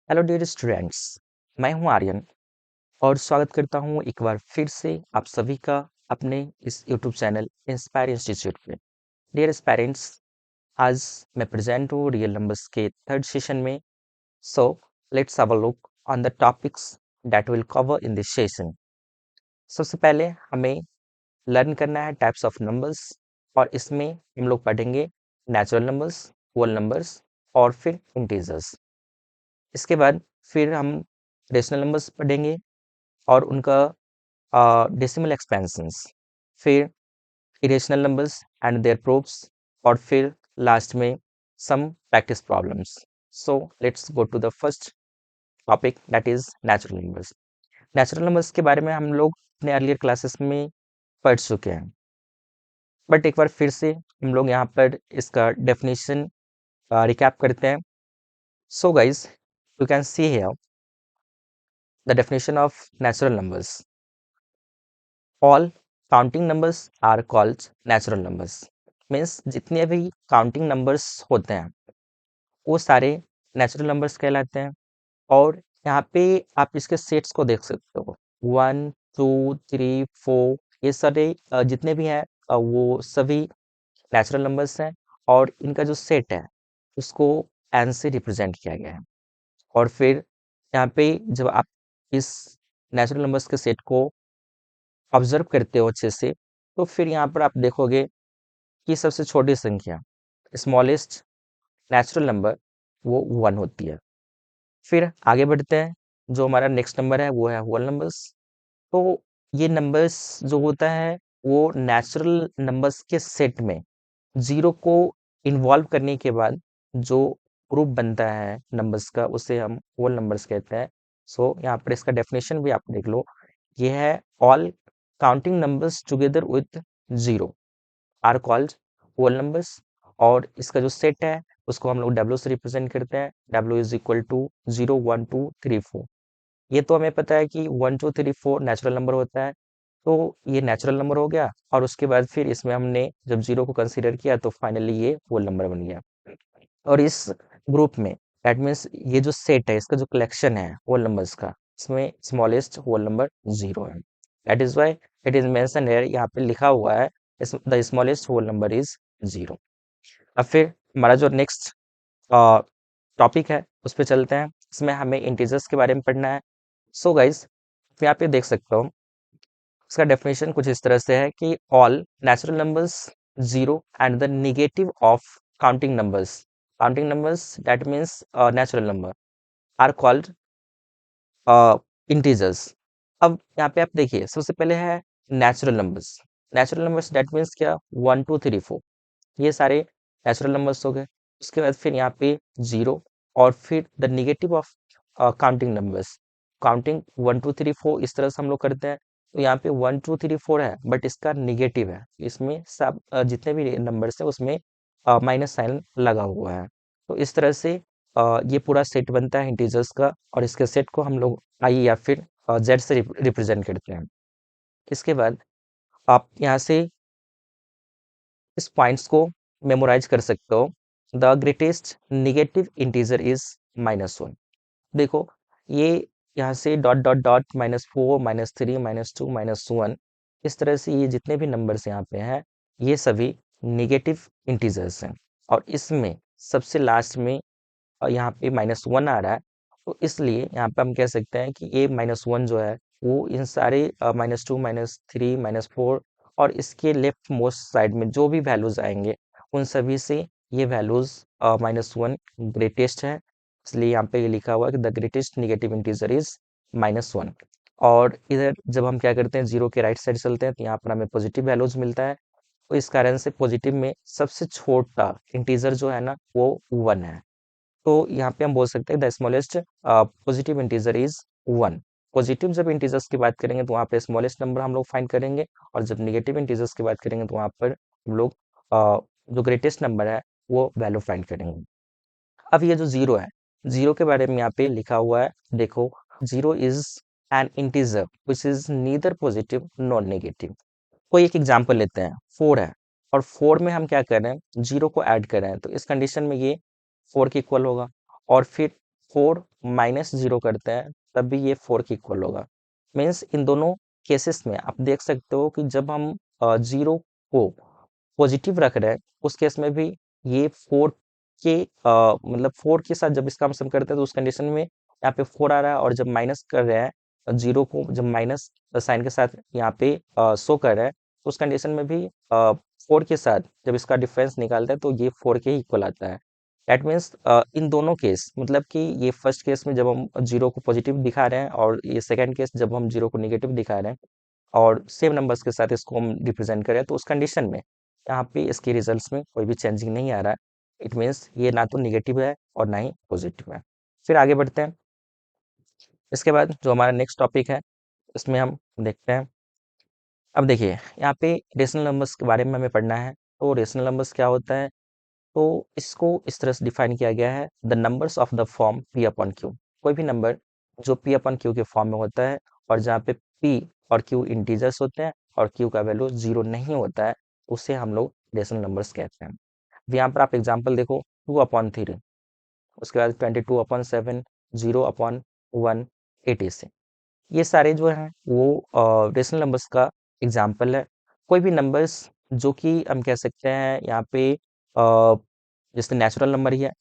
Hello dear students, मैं हूं आर्यन और स्वागत करता हूं एक बार फिर से आप सभी का अपने इस यूट्यूब चैनल इंस्पायर इंस्टीट्यूट पे। डियर पेरेंट्स, आज मैं प्रेजेंट हूँ रियल नंबर्स के थर्ड सेशन में। So let's have a look on the topics that will cover in this session. सबसे पहले हमें लर्न करना है टाइप्स ऑफ नंबर्स और इसमें हम लोग पढ़ेंगे नेचुरल नंबर्स, होल नंबर्स और फिर इंटीजर्स। इसके बाद फिर हम रेशनल नंबर्स पढ़ेंगे और उनका डेसिमल एक्सपेंशंस, फिर irrational numbers and their proofs और फिर लास्ट में some practice problems. So let's go to the first topic that is natural numbers. Natural numbers के बारे में हम लोग अपने अर्लियर क्लासेस में पढ़ चुके हैं, बट एक बार फिर से हम लोग यहाँ पर इसका डेफिनेशन रिकैप करते हैं। So guys, you can see here the definition of natural numbers. All counting numbers are called natural numbers. Means जितने भी काउंटिंग नंबर्स होते हैं वो सारे नेचुरल नंबर्स कहलाते हैं। और यहाँ पे आप इसके सेट्स को देख सकते हो, 1 2 3 4, ये सारे जितने भी हैं वो सभी नेचुरल नंबर्स हैं और इनका जो सेट है उसको एन से रिप्रेजेंट किया गया है। और फिर यहाँ पे जब आप इस नेचुरल नंबर्स के सेट को ऑब्जर्व करते हो अच्छे से, तो फिर यहाँ पर आप देखोगे कि सबसे छोटी संख्या, स्मॉलेस्ट नेचुरल नंबर, वो 1 होती है। फिर आगे बढ़ते हैं, जो हमारा नेक्स्ट नंबर है वो है होल नंबर्स। तो ये नंबर्स जो होता है वो नेचुरल नंबर्स के सेट में जीरो को इन्वॉल्व करने के बाद जो ग्रुप बनता है नंबर्स का उसे हम होल नंबर्स कहते हैं। सो यहाँ पर इसका डेफिनेशन भी आप देख लो, ये है all counting numbers together with zero are called whole numbers. और इसका जो सेट है उसको हम लोग डब्ल्यू से रिप्रेजेंट करते हैं। W is equal to 0 1 2 3 4। ये तो हमें पता है कि 1 2 3 4 नेचुरल नंबर होता है, तो ये नेचुरल नंबर हो गया। और उसके बाद फिर इसमें हमने जब जीरो को कंसीडर किया तो फाइनली ये होल नंबर बन गया। और इस ग्रुप में दैट मीन्स ये जो सेट है इसका जो कलेक्शन है होल नंबर्स का, इसमें स्मॉलेस्ट होल नंबर जीरो है। That is why it is mention here, यहाँ पे लिखा हुआ है the smallest whole number is zero. अब फिर हमारा जो नेक्स्ट टॉपिक है उस पर चलते हैं। इसमें हमें इंटीजर्स के बारे में पढ़ना है। सो गाइज, यहाँ पे देख सकते हो इसका डेफिनेशन कुछ इस तरह से है कि all natural numbers zero and the negative of counting numbers that means natural number are called integers. अब यहाँ पे आप देखिए, सबसे पहले है natural numbers. Natural numbers that means क्या, 1 2 3 4, ये सारे नेचुरल नंबर्स हो गए। उसके बाद फिर यहाँ पे जीरो और फिर the negative of counting numbers. Counting 1 2 3 4 इस तरह से हम लोग करते हैं, तो यहाँ पे 1 2 3 4 है बट इसका निगेटिव है, इसमें सब जितने भी नंबर्स है उसमें माइनस साइन लगा हुआ है। तो इस तरह से ये पूरा सेट बनता है इंटीजर्स का, और इसके सेट को हम लोग आई या फिर जेड से रिप्रेजेंट करते हैं। इसके बाद आप यहाँ से इस पॉइंट्स को मेमोराइज कर सकते हो। The greatest negative integer is -1। देखो, ये यहाँ से डॉट डॉट डॉट -4 -3 -2 -1, इस तरह से ये जितने भी नंबर्स यहाँ पे हैं ये सभी निगेटिव इंटीजर्स हैं। और इसमें सबसे लास्ट में यहाँ पे -1 आ रहा है, तो इसलिए यहाँ पे हम कह सकते हैं कि ये -1 जो है वो इन सारे -2 -3 -4 और इसके लेफ्ट मोस्ट साइड में जो भी वैल्यूज आएंगे उन सभी से ये वैल्यूज -1 ग्रेटेस्ट है। इसलिए यहाँ पे ये लिखा हुआ है कि the greatest negative integer is -1। और इधर जब हम क्या करते हैं, जीरो के राइट साइड चलते हैं तो यहाँ पर हमें पॉजिटिव वैल्यूज मिलता है। तो इस कारण से पॉजिटिव में सबसे छोटा इंटीजर जो है ना वो 1 है। तो यहाँ पे हम बोल सकते हैं the smallest positive integer is 1। Positive जब इंटीजर्स की बात करेंगे तो वहाँ पे स्मॉलेस्ट नंबर हम लोग फाइंड करेंगे, और जब निगेटिव इंटीजर्स की बात करेंगे तो वहाँ पर हम लोग जो ग्रेटेस्ट नंबर है वो वैल्यू फाइंड करेंगे। अब ये जो जीरो है, जीरो के बारे में यहाँ पे लिखा हुआ है, देखो, zero is an integer which is neither positive nor negative. कोई एक एग्जांपल लेते हैं, 4 है और 4 में हम क्या कर रहे हैं, जीरो को ऐड कर रहे हैं, तो इस कंडीशन में ये 4 के इक्वल होगा। और फिर 4 माइनस 0 करते हैं तब भी ये 4 के इक्वल होगा। मीन्स इन दोनों केसेस में आप देख सकते हो कि जब हम 0 को पॉजिटिव रख रहे हैं उस केस में भी ये 4 के मतलब 4 के साथ जब इसका हम सम करते हैं तो उस कंडीशन में यहाँ पे 4 आ रहा है, और जब माइनस कर रहे हैं 0 को, जब माइनस साइन के साथ यहाँ पे शो कर रहा है तो उस कंडीशन में भी 4 के साथ जब इसका डिफरेंस निकालते हैं तो ये 4 के इक्वल आता है। दैट मीन्स इन दोनों केस, मतलब कि ये फर्स्ट केस में जब हम 0 को पॉजिटिव दिखा रहे हैं और ये सेकंड केस जब हम 0 को नेगेटिव दिखा रहे हैं और सेम नंबर्स के साथ इसको हम रिप्रेजेंट करें तो उस कंडीशन में यहाँ पे इसके रिजल्ट्स में कोई भी चेंजिंग नहीं आ रहा है। इट मीन्स ये ना तो नेगेटिव है और ना ही पॉजिटिव है। फिर आगे बढ़ते हैं। इसके बाद जो हमारा नेक्स्ट टॉपिक है इसमें हम देखते हैं। अब देखिए यहाँ पे रेशनल नंबर्स के बारे में हमें पढ़ना है। तो रेशनल नंबर्स क्या होता है, तो इसको इस तरह से डिफाइन किया गया है, the numbers of the form P upon Q. कोई भी नंबर जो पी अपॉन क्यू के फॉर्म में होता है और जहाँ पे पी और क्यू इंटीजर्स होते हैं और क्यू का वैल्यू 0 नहीं होता है उसे हम लोग रेशनल नंबर्स कहते हैं। अब यहाँ पर आप एग्जाम्पल देखो, 2/3, उसके बाद 22/7, 0/1, 80 ये सारे जो हैं वो रेशनल नंबर्स का एग्जाम्पल है। कोई भी नंबर्स जो कि हम कह सकते हैं यहाँ पे जैसे नेचुरल नंबर ही है,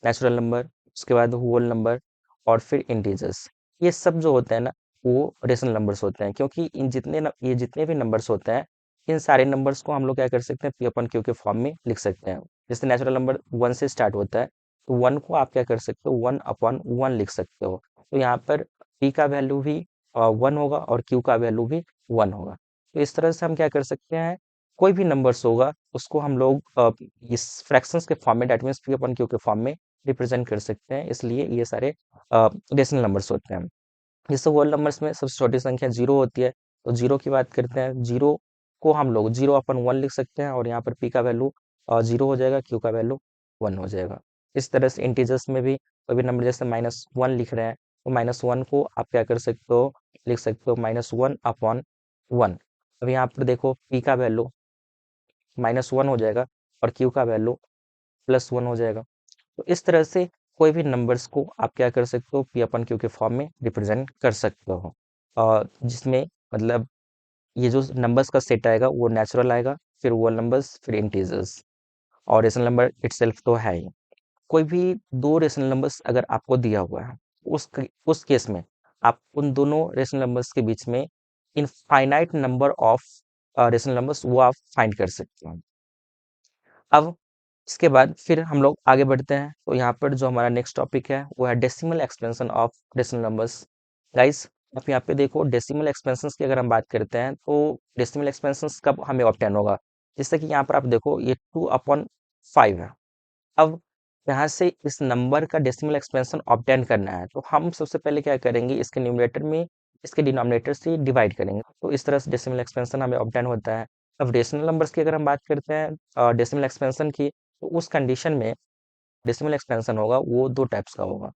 नेचुरल नंबर, उसके बाद होल नंबर और फिर इंटीजर्स, ये सब जो होते हैं ना वो रेशनल नंबर्स होते हैं, क्योंकि ये जितने भी नंबर्स होते हैं इन सारे नंबर्स को हम लोग क्या कर सकते हैं, पी अपन क्यू के फॉर्म में लिख सकते हैं। जैसे नेचुरल नंबर 1 से स्टार्ट होता है तो 1 को आप क्या कर सकते हो, 1/1 लिख सकते हो। तो यहाँ पर पी का वैल्यू भी 1 होगा और क्यू का वैल्यू भी 1 होगा। तो इस तरह से हम क्या कर सकते हैं, कोई भी नंबर्स होगा उसको हम लोग इस फ्रैक्शंस के फॉर्म में, that means P upon Q के फॉर्म में रिप्रेजेंट कर सकते हैं, इसलिए ये सारे रेशनल नंबर्स होते हैं। जैसे होल नंबर्स में सबसे छोटी संख्या 0 होती है, तो 0 की बात करते हैं, 0 को हम लोग 0/1 लिख सकते हैं और यहाँ पर p का वैल्यू 0 हो जाएगा, q का वैल्यू 1 हो जाएगा। इस तरह से इंटीजर्स में भी कोई भी नंबर जैसे -1 लिख रहे हैं तो -1 को आप क्या कर सकते हो, लिख सकते हो -1/1। अब यहाँ पर देखो p का वैल्यू -1 हो जाएगा और q का वैल्यू +1 हो जाएगा। तो इस तरह से कोई भी नंबर्स को आप क्या कर सकते हो, पी अपन क्यू के फॉर्म में रिप्रेजेंट कर सकते हो, जिसमें मतलब ये जो नंबर्स का सेट आएगा वो नेचुरल आएगा, फिर वोल नंबर्स, फिर इंटीजर्स, और रेशनल नंबर इटसेल्फ तो है ही। कोई भी दो रेशनल नंबर्स अगर आपको दिया हुआ है उस केस में आप उन दोनों रेशनल नंबर्स के बीच में infinite number of rational numbers वो आप फाइंड कर सकते हो। अब इसके बाद फिर हम लोग आगे बढ़ते हैं, तो यहाँ पर जो हमारा नेक्स्ट टॉपिक है वो है decimal expansion of rational numbers. Guys आप यहाँ पे देखो, डेसिमल एक्सपेंशंस की अगर हम बात करते हैं तो डेसिमल एक्सपेंशंस कब हमें ऑब्टेन होगा, जैसे कि यहाँ पर आप देखो ये 2/5 है। अब यहाँ से इस नंबर का डेसिमल एक्सपेंशन ऑब्टेन करना है तो हम सबसे पहले क्या करेंगे, इसके न्यूमरेटर में इसके डिनोमिनेटर से डिवाइड करेंगे, तो इस तरह से डेसिमल एक्सपेंशन हमें ऑब्टेन होता है। अब रेशनल नंबर्स की अगर हम बात करते हैं डेसिमल एक्सपेंशन की, तो उस कंडीशन में डेसिमल एक्सपेंशन होगा वो दो टाइप्स का होगा,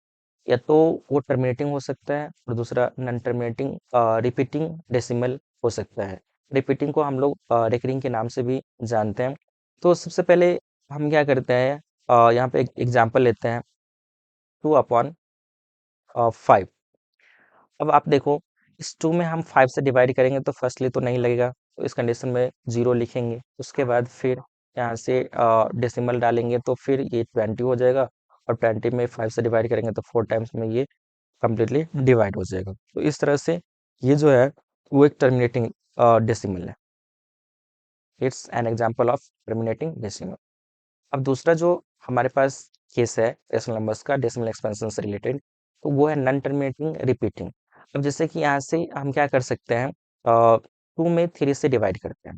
या तो वो टर्मिनेटिंग हो सकता है और दूसरा नॉन टर्मिनेटिंग रिपीटिंग डेसिमल हो सकता है। रिपीटिंग को हम लोग रिकरिंग के नाम से भी जानते हैं। तो सबसे पहले हम क्या करते हैं, यहाँ पे एक एग्जांपल लेते हैं, 2/5। अब आप देखो इस 2 में हम 5 से डिवाइड करेंगे तो फर्स्टली तो नहीं लगेगा, तो इस कंडीशन में 0 लिखेंगे, उसके बाद फिर यहाँ से डेसिमल डालेंगे तो फिर ये 20 हो जाएगा, और 20 में 5 से डिवाइड करेंगे तो 4 टाइम्स में ये कंप्लीटली डिवाइड हो जाएगा। तो इस तरह से ये जो है वो एक टर्मिनेटिंग डेसिमल है, it's an example of terminating decimal. अब दूसरा जो हमारे पास केस है रेशनल नंबर्स का डेसिमल एक्सपेंशन से रिलेटेड, तो वो है नॉन टर्मिनेटिंग रिपीटिंग। अब जैसे कि यहाँ से हम क्या कर सकते हैं, 2 में 3 से डिवाइड करते हैं।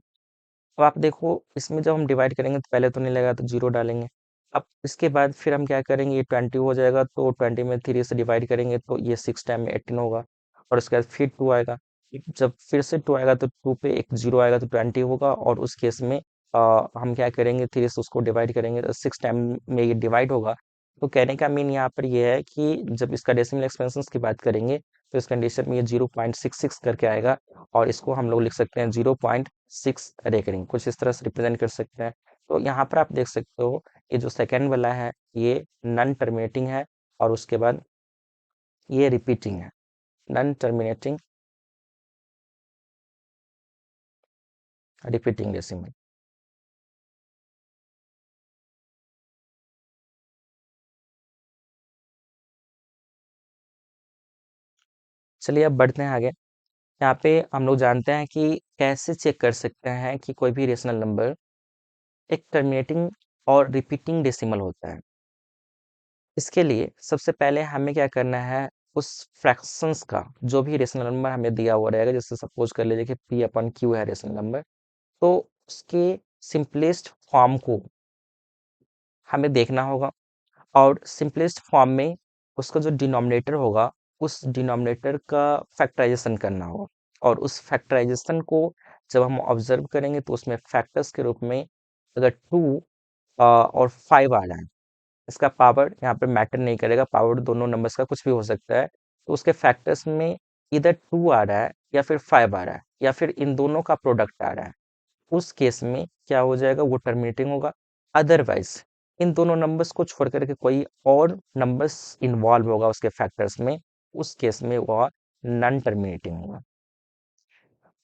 अब आप देखो इसमें जब हम डिवाइड करेंगे तो पहले तो नहीं लगा तो 0 डालेंगे। अब इसके बाद फिर हम क्या करेंगे, ये 20 हो जाएगा, तो 20 में 3 से डिवाइड करेंगे तो ये 6 टाइम में 18 होगा, और उसके बाद फिर 2 आएगा। जब फिर से 2 आएगा तो 2 पे एक 0 आएगा तो 20 होगा, और उस केस में हम क्या करेंगे, 3 से उसको डिवाइड करेंगे तो 6 टाइम में ये डिवाइड होगा। तो कहने का मीन यहाँ पर ये है कि जब इसका डेसिमल एक्सपेंशंस की बात करेंगे तो इस कंडीशन में ये 0.66 करके आएगा, और इसको हम लोग लिख सकते हैं 0.6 रेकरिंग, कुछ इस तरह से रिप्रेजेंट कर सकते हैं। तो यहाँ पर आप देख सकते हो ये जो सेकेंड वाला है ये नॉन टर्मिनेटिंग है, और उसके बाद ये रिपीटिंग है, नॉन टर्मिनेटिंग रिपीटिंग डेसिमल। चलिए अब बढ़ते हैं आगे। यहाँ पे हम लोग जानते हैं कि कैसे चेक कर सकते हैं कि कोई भी रेशनल नंबर एक टर्मिनेटिंग और रिपीटिंग डेसिमल होता है। इसके लिए सबसे पहले हमें क्या करना है, उस फ्रैक्शंस का जो भी रेशनल नंबर हमें दिया हुआ रहेगा, जैसे सपोज कर लीजिए कि पी अपन क्यू है रेशनल नंबर, तो उसके सिंपलेस्ट फॉर्म को हमें देखना होगा और सिंपलेस्ट फॉर्म में उसका जो डिनोमिनेटर होगा उस डिनोमिनेटर का फैक्टराइजेशन करना होगा। और उस फैक्टराइजेशन को जब हम ऑब्जर्व करेंगे तो उसमें फैक्टर्स के रूप में अगर 2 और 5 आ रहा है, इसका पावर यहाँ पे मैटर नहीं करेगा, पावर दोनों नंबर्स का कुछ भी हो सकता है, तो उसके फैक्टर्स में इधर 2 आ रहा है या फिर 5 आ रहा है या फिर इन दोनों का प्रोडक्ट आ रहा है, उस केस में क्या हो जाएगा, वो टर्मिनेटिंग होगा। अदरवाइज इन दोनों नंबर्स को छोड़ करके कोई और नंबर्स इन्वॉल्व होगा उसके फैक्टर्स में, उस केस में वह नॉन टर्मिनेटिंग होगा।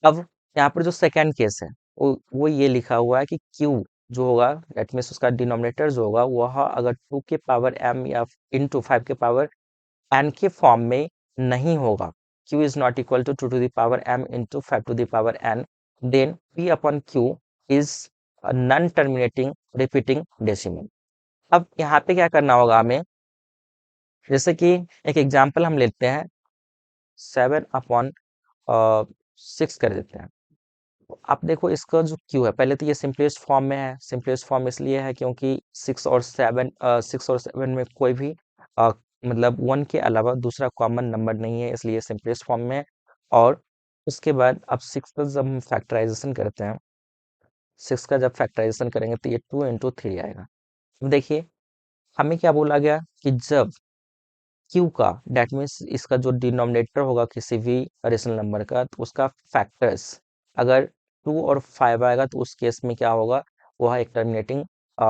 अब यहाँ पर जो सेकंड केस है वो ये लिखा हुआ है कि क्यू जो होगा, दैट मीन्स उसका डिनोमिनेटर जो होगा वह अगर 2 के पावर m या इंटू 5 के पावर n के फॉर्म में नहीं होगा, q is not equal to 2 to the power m into 5 to the power n, then p upon q is non terminating repeating decimal. अब यहाँ पे क्या करना होगा हमें, जैसे कि एक एग्जांपल हम लेते हैं, 7 अपॉन 6 कर देते हैं। आप देखो इसका जो क्यू है, पहले तो ये सिंपलेस्ट फॉर्म में है, सिंपलेस्ट फॉर्म इसलिए है क्योंकि 6 और 7 में कोई भी मतलब 1 के अलावा दूसरा कॉमन नंबर नहीं है, इसलिए सिंपलेस्ट फॉर्म में है। और उसके बाद अब 6 का जब हम फैक्टराइजेशन करते हैं, 6 का जब फैक्टराइजेशन करेंगे तो ये 2 into 3 आएगा। अब देखिए हमें क्या बोला गया कि जब क्यू का, डेट मीन्स इसका जो डिनोमिनेटर होगा किसी भी रेशनल नंबर का, तो उसका फैक्टर्स अगर 2 और 5 आएगा तो उस केस में क्या होगा, वह एक टर्मिनेटिंग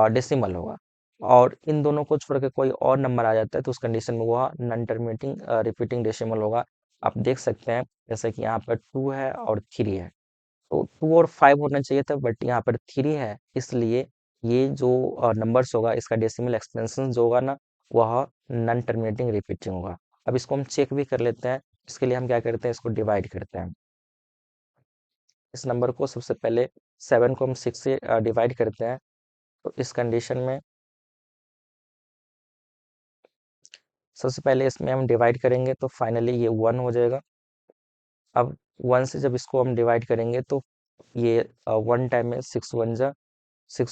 डेसिमल होगा। और इन दोनों को छोड़ के कोई और नंबर आ जाता है तो उस कंडीशन में वह नॉन टर्मिनेटिंग रिपीटिंग डेसिमल होगा। आप देख सकते हैं जैसे कि यहाँ पर 2 है और 3 है, तो 2 और 5 होना चाहिए था बट यहाँ पर 3 है, इसलिए ये जो नंबर्स होगा इसका डेसिमल एक्सपेंशन जो होगा ना, वह नॉन टर्मिनेटिंग रिपीटिंग होगा। अब इसको हम चेक भी कर लेते हैं, इसके लिए हम क्या करते हैं, इसको डिवाइड करते हैं। इस नंबर को सबसे पहले 7 को हम 6 से डिवाइड करते हैं, तो इस कंडीशन में सबसे पहले इसमें हम डिवाइड करेंगे तो फाइनली ये 1 हो जाएगा। अब 1 से जब इसको हम डिवाइड करेंगे तो ये 1 टाइम में 6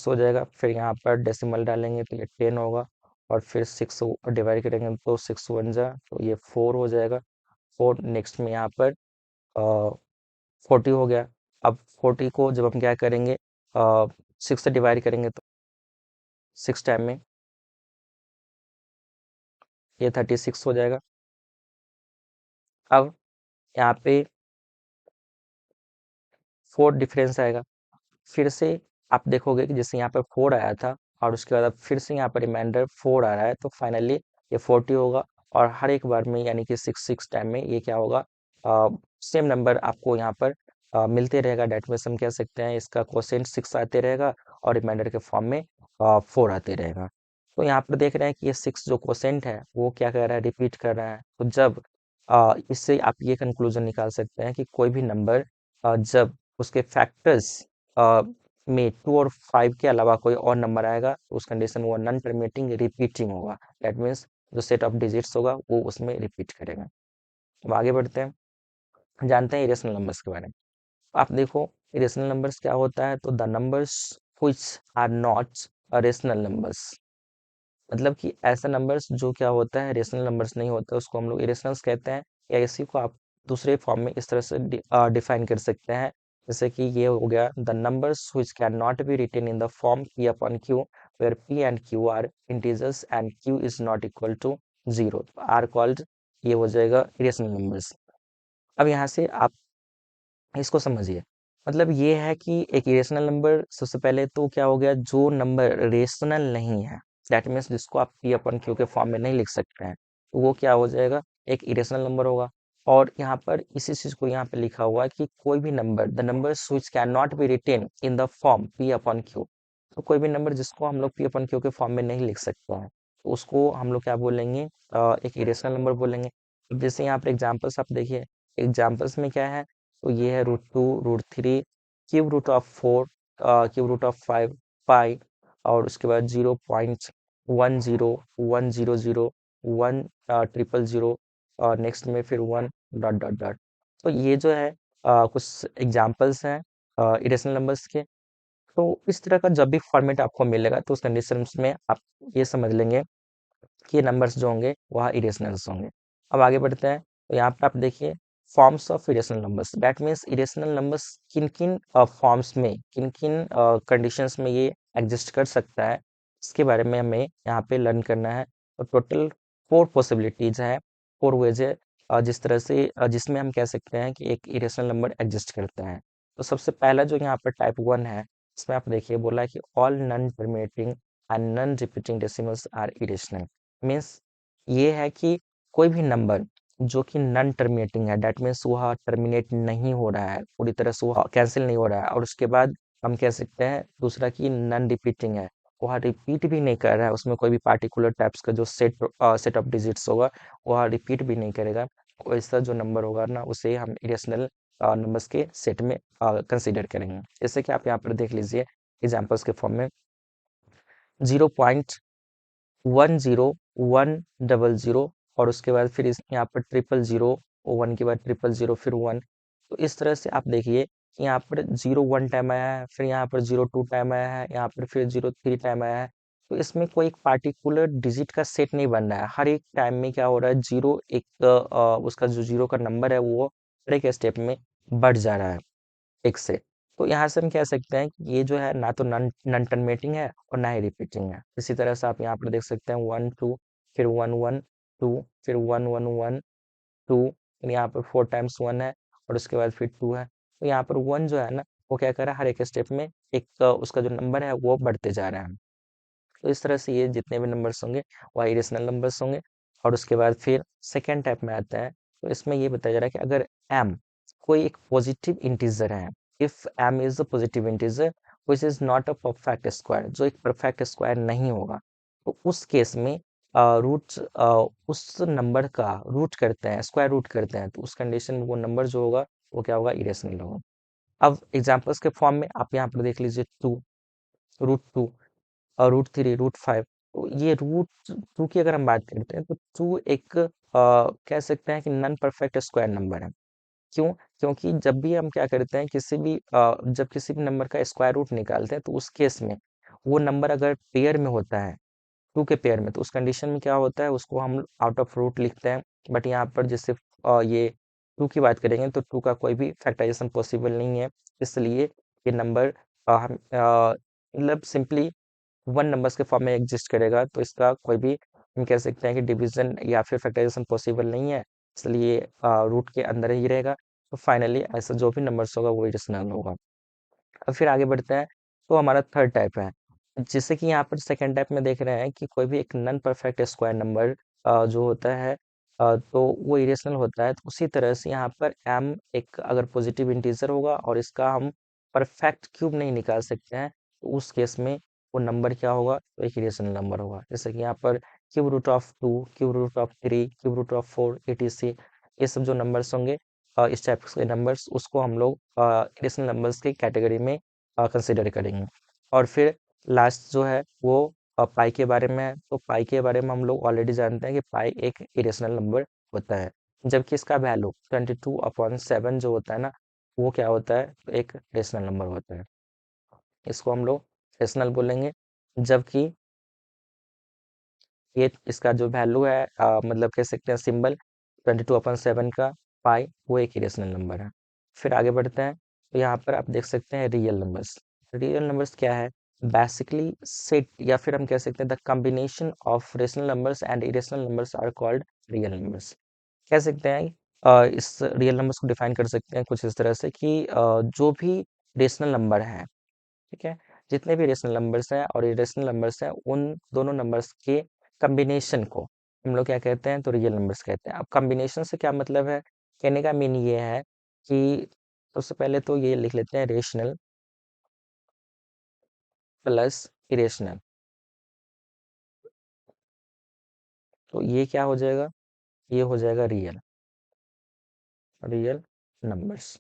हो जाएगा, फिर यहाँ पर डेसिमल डालेंगे तो ये 10 होगा, और फिर 6 डिवाइड करेंगे तो 6 1 तो ये 4 हो जाएगा। 4 नेक्स्ट में यहाँ पर 40 हो गया। अब 40 को जब हम क्या करेंगे, 6 से डिवाइड करेंगे तो 6 टाइम में ये 36 हो जाएगा। अब यहाँ पे 4 डिफरेंस आएगा, फिर से आप देखोगे कि जैसे यहाँ पर 4 आया था और उसके बाद अब फिर से यहाँ पर रिमाइंडर 4 आ रहा है, तो फाइनली ये 40 होगा। और हर एक बार में यानी कि 6 टाइम में ये क्या होगा, सेम नंबर आपको यहाँ पर मिलते रहेगा। डेट मीन्स हम कह सकते हैं इसका क्वोशिएंट 6 आते रहेगा और रिमाइंडर के फॉर्म में 4 आते रहेगा। तो यहाँ पर देख रहे हैं कि ये 6 जो क्वोशिएंट है वो क्या कर रहा है, रिपीट कर रहा है। तो जब इससे आप ये कंक्लूजन निकाल सकते हैं कि कोई भी नंबर जब उसके फैक्टर्स में 2 और 5 के अलावा कोई और नंबर आएगा तो उस कंडीशन में वो नॉन टर्मिनेटिंग रिपीटिंग होगा। दैट मीन्स जो सेट ऑफ डिजिट्स होगा वो उसमें रिपीट करेगा। अब आगे बढ़ते हैं, जानते हैं इरेशनल नंबर्स के बारे में। आप देखो इरेशनल नंबर्स क्या होता है, तो the numbers which are not rational numbers, मतलब कि ऐसा नंबर्स जो क्या होता है रेशनल नंबर्स नहीं होता, उसको हम लोग इरेशनल्स कहते हैं। या इसी को आप दूसरे फॉर्म में इस तरह से डिफाइन कर सकते हैं, जैसे कि ये हो गया, the numbers which can not be written in the form p upon q where p and q are integers and q is not equal to 0 are called, ये हो जाएगा इरेशनल नंबर्स। अब यहाँ से आप इसको समझिए, मतलब ये है कि एक इरेशनल नंबर सबसे पहले तो क्या हो गया, जो नंबर रेशनल नहीं है, दैट मीन्स जिसको आप p अपन q के फॉर्म में नहीं लिख सकते हैं, तो वो क्या हो जाएगा, एक इरेशनल नंबर होगा। और यहाँ पर इसी चीज को यहाँ पे लिखा हुआ है कि कोई भी number, the number which can not be written in the form P upon Q, तो कोई भी नंबर जिसको हम लोग पी अपॉन क्यू के फॉर्म में नहीं लिख सकते हैं, तो उसको हम लोग क्या बोलेंगे, एक इरेशनल नंबर बोलेंगे। अब जैसे यहाँ पर एग्जाम्पल्स आप देखिए, एग्जाम्पल्स में क्या है, तो ये है √2, √3, cube root of 4, cube root of 5, pi, और उसके बाद 0.10, 100, 100, और नेक्स्ट में फिर 1 ... तो ये जो है कुछ एग्जाम्पल्स हैं इरेशनल नंबर्स के। तो इस तरह का जब भी फॉर्मेट आपको मिलेगा तो उस कंडीशंस में आप ये समझ लेंगे कि ये नंबर्स जो होंगे वह इरेशनल्स होंगे। अब आगे बढ़ते हैं, तो यहाँ पर आप देखिए forms of irrational numbers, that means irrational numbers किन किन फॉर्म्स में, किन किन कंडीशंस में ये एग्जिस्ट कर सकता है, इसके बारे में हमें यहाँ पे लर्न करना है। और टोटल 4 पॉसिबिलिटीज है, 4 वेज है जिस तरह से जिसमें हम कह सकते हैं कि एक इरेशनल नंबर एग्जिस्ट करता है। तो सबसे पहला जो यहाँ पर टाइप 1 है, इसमें आप देखिए बोला है कि all non terminating and non repeating decimals are irrational. Means ये है कि कोई भी नंबर जो कि नॉन टर्मिनेटिंग है, दैट मीन्स वह टर्मिनेट नहीं हो रहा है, पूरी तरह से वह कैंसिल नहीं हो रहा है, और उसके बाद हम कह सकते हैं दूसरा कि नॉन रिपीटिंग है, वह रिपीट भी नहीं कर रहा है, उसमें कोई भी पार्टिकुलर टाइप्स का जो सेट ऑफ डिजिट्स होगा वह रिपीट भी नहीं करेगा, वैसा जो नंबर होगा ना उसे हम इरेशनल नंबर्स के सेट में कंसीडर करेंगे। जैसे कि आप यहाँ पर देख लीजिए एग्जाम्पल्स के फॉर्म में 0.10100, और उसके बाद फिर इस यहाँ पर 000, 1 के बाद 000 फिर 1। तो इस तरह से आप देखिए कि यहाँ पर 01 टाइम आया है, फिर यहाँ पर 02 टाइम आया है, यहाँ पर फिर 03 टाइम आया है। तो इसमें कोई एक पार्टिकुलर डिजिट का सेट नहीं बन रहा है, हर एक टाइम में क्या हो रहा है, जीरो एक उसका जो जीरो का नंबर है वो हर एक स्टेप में बढ़ जा रहा है एक से। तो यहाँ से हम कह सकते हैं कि ये जो है ना तो नॉन नॉन टर्मिनेटिंग है और ना ही रिपीटिंग है। इसी तरह से आप यहाँ पर देख सकते हैं 1 2, फिर 1 1 2, फिर 1 1 1 2, फिर यहाँ पर 4 टाइम्स 1 है, और उसके बाद फिर 2 है। तो यहाँ पर 1 जो है ना वो क्या कर रहा है, हर एक स्टेप में एक उसका जो नंबर है वो बढ़ते जा रहा है। तो इस तरह से ये जितने भी नंबर्स होंगे वह इरेशनल नंबर्स होंगे। और उसके बाद फिर सेकेंड टाइप में आता है, तो इसमें ये बताया जा रहा है कि अगर m कोई एक पॉजिटिव इंटीजर है, if m is a positive integer which is not a perfect square, जो एक परफेक्ट स्क्वायर नहीं होगा, तो उस केस में रूट उस नंबर का रूट करते हैं, स्क्वायर रूट करते हैं, तो उस कंडीशन में वो नंबर जो होगा वो क्या होगा, इरेशनल होगा। अब एग्जाम्पल्स के फॉर्म में आप यहाँ पर देख लीजिए 2, √2, और √3, √5। तो ये √2 की अगर हम बात करते हैं तो 2 एक कह सकते हैं कि नॉन परफेक्ट स्क्वायर नंबर है। क्यों? क्योंकि जब भी हम क्या करते हैं जब किसी भी नंबर का स्क्वायर रूट निकालते हैं तो उस केस में वो नंबर अगर पेयर में होता है, 2 के पेयर में, तो उस कंडीशन में क्या होता है, उसको हम आउट ऑफ रूट लिखते हैं। बट यहाँ पर जैसे ये 2 की बात करेंगे तो 2 का कोई भी फैक्टराइजेशन पॉसिबल नहीं है, इसलिए ये नंबर हम मतलब सिंपली 1 नंबर्स के फॉर्म में एग्जिस्ट करेगा, तो इसका कोई भी हम कह सकते हैं कि डिवीजन या फिर फैक्टराइजेशन पॉसिबल नहीं है, इसलिए रूट के अंदर ही रहेगा। तो फाइनली ऐसा जो भी नंबर्स होगा वो इरेशनल होगा। अब फिर आगे बढ़ते हैं, तो हमारा थर्ड टाइप है, जैसे कि यहाँ पर सेकंड टाइप में देख रहे हैं कि कोई भी एक नॉन परफेक्ट स्क्वायर नंबर जो होता है तो वो इरेशनल होता है। तो उसी तरह से यहाँ पर m एक अगर पॉजिटिव इंटीजर होगा और इसका हम परफेक्ट क्यूब नहीं निकाल सकते हैं, तो उस केस में वो नंबर क्या होगा, तो एक इरेशनल नंबर होगा। जैसे कि यहाँ पर cube root of 2, cube root of 3, cube root of 4, etc, ये सब जो नंबर्स होंगे इस टाइप के नंबर्स, उसको हम लोग इरेशनल नंबर्स की कैटेगरी में कंसिडर करेंगे। और फिर लास्ट जो है वो पाई के बारे में है। तो पाई के बारे में हम लोग ऑलरेडी जानते हैं कि पाई एक इरेशनल नंबर होता है, जबकि इसका वैल्यू 22/7 जो होता है ना, वो क्या होता है, तो एक रेशनल नंबर होता है, इसको हम लोग रेशनल बोलेंगे। जबकि ये इसका जो वैल्यू है मतलब कह सकते हैं सिंबल 22/7 का पाई, वो एक इरेशनल नंबर है। फिर आगे बढ़ते हैं, तो यहाँ पर आप देख सकते हैं रियल नंबर्स। रियल नंबर्स क्या है, बेसिकली सेट या फिर हम कह सकते हैं the combination of rational numbers and irrational numbers are called real numbers. कह सकते हैं इस रियल नंबर्स को डिफाइन कर सकते हैं कुछ इस तरह से कि जो भी रेशनल नंबर है, ठीक है, जितने भी रेशनल नंबर्स हैं और इरेशनल नंबर्स हैं, उन दोनों नंबर्स के कॉम्बिनेशन को हम लोग क्या कहते हैं, तो रियल नंबर्स कहते हैं। अब कॉम्बिनेशन से क्या मतलब है, कहने का मीन ये है कि सबसे पहले तो ये लिख लेते हैं रेशनल प्लस इरेशनल, तो ये क्या हो जाएगा, ये हो जाएगा रियल, रियल नंबर्स।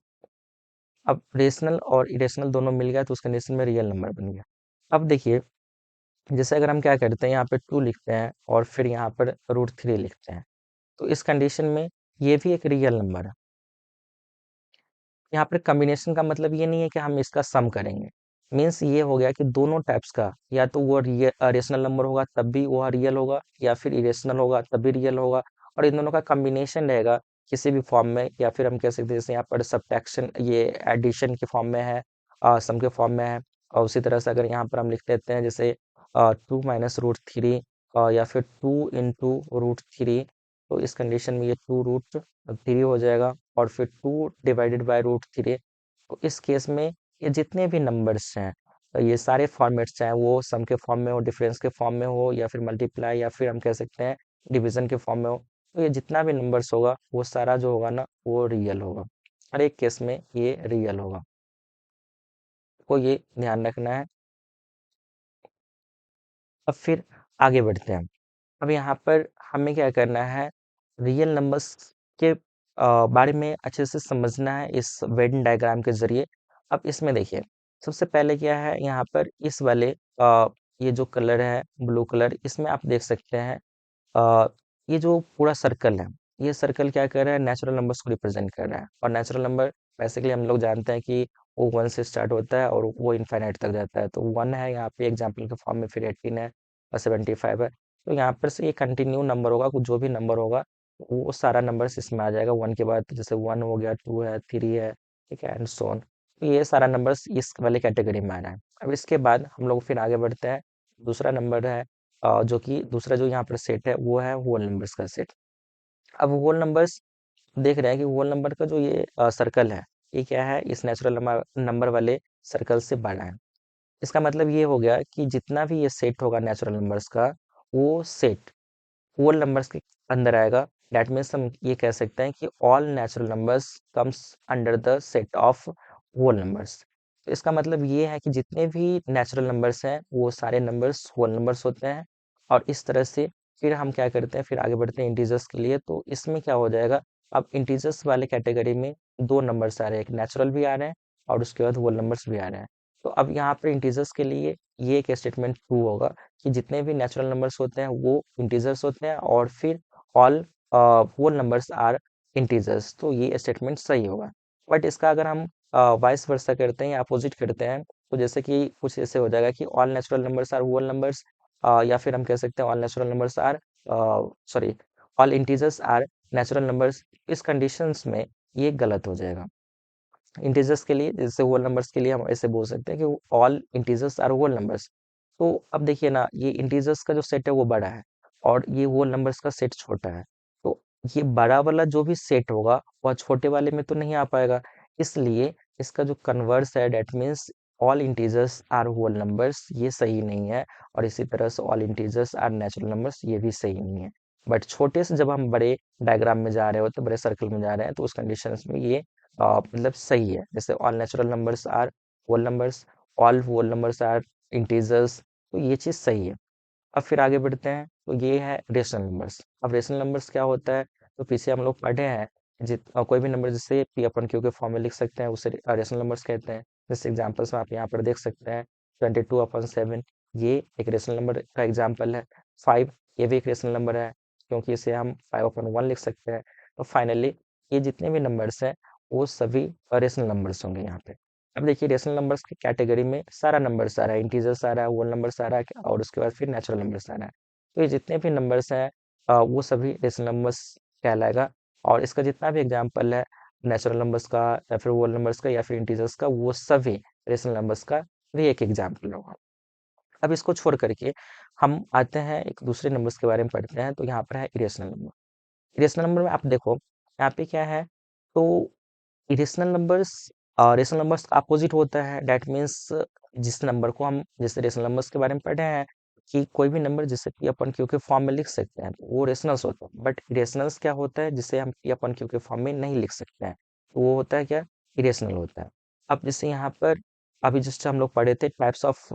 अब रेशनल और इरेशनल दोनों मिल गया तो उस कंडीशन में रियल नंबर बन गया। अब देखिए, जैसे अगर हम क्या करते हैं, यहाँ पे 2 लिखते हैं और फिर यहाँ पर √3 लिखते हैं, तो इस कंडीशन में ये भी एक रियल नंबर है। यहाँ पर कॉम्बिनेशन का मतलब ये नहीं है कि हम इसका सम करेंगे, मीन्स ये हो गया कि दोनों टाइप्स का, या तो वो रेशनल नंबर होगा तब भी वो रियल होगा, या फिर इरेशनल होगा तब भी रियल होगा, और इन दोनों का कॉम्बिनेशन रहेगा किसी भी फॉर्म में, या फिर हम कह सकते हैं जैसे यहाँ पर सब्ट्रैक्शन, ये एडिशन के फॉर्म में है, सम के फॉर्म में है। और उसी तरह से अगर यहाँ पर हम लिख देते हैं जैसे 2 माइनस √3, या फिर 2 इंटू √3, तो इस कंडीशन में ये 2√3 हो जाएगा, और फिर 2 डिवाइडेड बाय √3। तो इस केस में ये जितने भी नंबर्स हैं, तो ये सारे फॉर्मेट्स, चाहे वो सम के फॉर्म में हो, डिफरेंस के फॉर्म में हो, या फिर मल्टीप्लाई, या फिर हम कह सकते हैं डिवीजन के फॉर्म में हो, तो ये जितना भी नंबर्स होगा वो सारा जो होगा ना वो रियल होगा, हर एक केस में ये रियल होगा, को ये ध्यान रखना है। अब फिर आगे बढ़ते हैं। अब यहाँ पर हमें क्या करना है, रियल नंबर्स के बारे में अच्छे से समझना है इस वेन डायग्राम के जरिए। अब इसमें देखिए, सबसे पहले क्या है, यहाँ पर इस वाले ये जो कलर है ब्लू कलर, इसमें आप देख सकते हैं ये जो पूरा सर्कल है, ये सर्कल क्या कर रहा है, नेचुरल नंबर्स को रिप्रेजेंट कर रहा है। और नेचुरल नंबर बेसिकली हम लोग जानते हैं कि वो 1 से स्टार्ट होता है और वो इनफाइनाइट तक जाता है। तो 1 है यहाँ पे एग्जाम्पल के फॉर्म में, फिर 18 है और 75 है। तो यहाँ पर से ये कंटिन्यू नंबर होगा, कुछ जो भी नंबर होगा वो सारा नंबर्स इसमें आ जाएगा। 1 के बाद जैसे 1 हो गया, 2 है, 3 है, ठीक है, एंड सो ऑन। तो ये सारा नंबर्स इस वाले कैटेगरी में आ रहा है। अब इसके बाद हम लोग फिर आगे बढ़ते हैं। दूसरा नंबर है जो कि दूसरा जो यहाँ पर सेट है वो है होल नंबर्स का सेट। अब होल नंबर्स देख रहे हैं कि होल नंबर का जो ये सर्कल है, ये क्या है, इस नेचुरल नंबर नंबर वाले सर्कल से बड़ा है। इसका मतलब ये हो गया कि जितना भी ये सेट होगा नेचुरल नंबर्स का, वो सेट होल नंबर्स के अंदर आएगा। दैट मीन्स हम ये कह सकते हैं कि all natural numbers comes under the set of whole numbers. तो इसका मतलब ये है कि जितने भी नेचुरल नंबर्स हैं वो सारे नंबर्स होल नंबर्स होते हैं। और इस तरह से फिर हम क्या करते हैं, फिर आगे बढ़ते हैं इंटीजर्स के लिए। तो इसमें क्या हो जाएगा, अब इंटीजर्स वाले कैटेगरी में 2 नंबर्स आ रहे हैं, एक नेचुरल भी आ रहे हैं और उसके बाद होल नंबर्स भी आ रहे हैं। तो अब यहाँ पर इंटीजर्स के लिए ये एक स्टेटमेंट ट्रू होगा कि जितने भी नेचुरल नंबर्स होते हैं वो इंटीजर्स होते हैं, और फिर all whole numbers are integers, तो ये स्टेटमेंट सही होगा। बट इसका अगर हम वाइस वर्सा करते हैं या अपोजिट करते हैं, तो जैसे कि कुछ ऐसे हो जाएगा कि all natural numbers are whole numbers, या फिर हम कह सकते हैं all natural numbers are, sorry, all integers are natural numbers. इस कंडीशंस में ये गलत हो जाएगा। इंटीजर्स के लिए, जैसे होल नंबर्स के लिए हम ऐसे बोल सकते हैं कि all integers are whole numbers. तो अब देखिए ना, ये इंटीजर्स का जो सेट है वो बड़ा है और ये होल नंबर्स का सेट छोटा है। तो ये बड़ा वाला जो भी सेट होगा वह छोटे वाले में तो नहीं आ पाएगा। इसलिए इसका जो कन्वर्स है, that means all integers are whole numbers, ये सही नहीं है। और इसी तरह से all integers are natural numbers, ये भी सही नहीं है। बट छोटे से जब हम बड़े डायग्राम में जा रहे होते, बड़े सर्कल में जा रहे हैं, तो उस कंडीशंस में ये मतलब सही है। जैसे all natural numbers are whole numbers, all whole numbers are integers, तो ये चीज़ सही है। अब फिर आगे बढ़ते हैं, तो ये है रेशनल नंबर्स। अब रेशनल नंबर्स क्या होता है, तो पीछे हम लोग पढ़े हैं, कोई भी नंबर जिसे पी अपन क्यू के फॉर्म में लिख सकते हैं उसे रेशनल नंबर्स कहते हैं। जैसे एग्जांपल्स में आप यहाँ पर देख सकते हैं 22/7, ये एक रेशनल नंबर का एग्जांपल है। 5, ये भी एक रेशनल नंबर है क्योंकि इसे हम 5/1 लिख सकते हैं। तो फाइनली ये जितने भी नंबर्स हैं वो सभी रेशनल नंबर्स होंगे यहाँ पे। अब देखिए, रेशनल नंबर्स की कैटेगरी में सारा नंबर्स आ रहा है, इंटीजर्स आ रहा है, होल नंबर्स आ रहा है, और उसके बाद फिर नेचुरल नंबर्स आ रहा है। तो ये जितने भी नंबर्स हैं वो सभी रेशनल नंबर्स कहलाएगा। और इसका जितना भी एग्जांपल है नेचुरल नंबर्स का, या फिर होल नंबर्स का, या फिर इंटीजर्स का, वो सभी रेशनल नंबर्स का भी एक एग्जाम्पल होगा। अब इसको छोड़ करके हम आते हैं एक दूसरे नंबर्स के बारे में पढ़ते हैं। तो यहाँ पर है इरेशनल नंबर। इरेशनल नंबर में आप देखो, यहाँ पे क्या है, तो इरेशनल नंबर्स, रेशनल नंबर्स का अपोजिट होता है। दैट मीन्स जिस नंबर को हम, जैसे रेशनल नंबर्स के बारे में पढ़े हैं, कि कोई भी नंबर जिसे पी अपन क्यू के फॉर्म में लिख सकते हैं, तो वो रेशनल्स होता है। बट इरेशनल्स क्या होता है जिसे हम पी अपन क्यू के फॉर्म में नहीं लिख सकते हैं, तो वो होता है क्या, इरेशनल होता है। अब जैसे यहाँ पर अभी जस्ट हम लोग पढ़े थे types of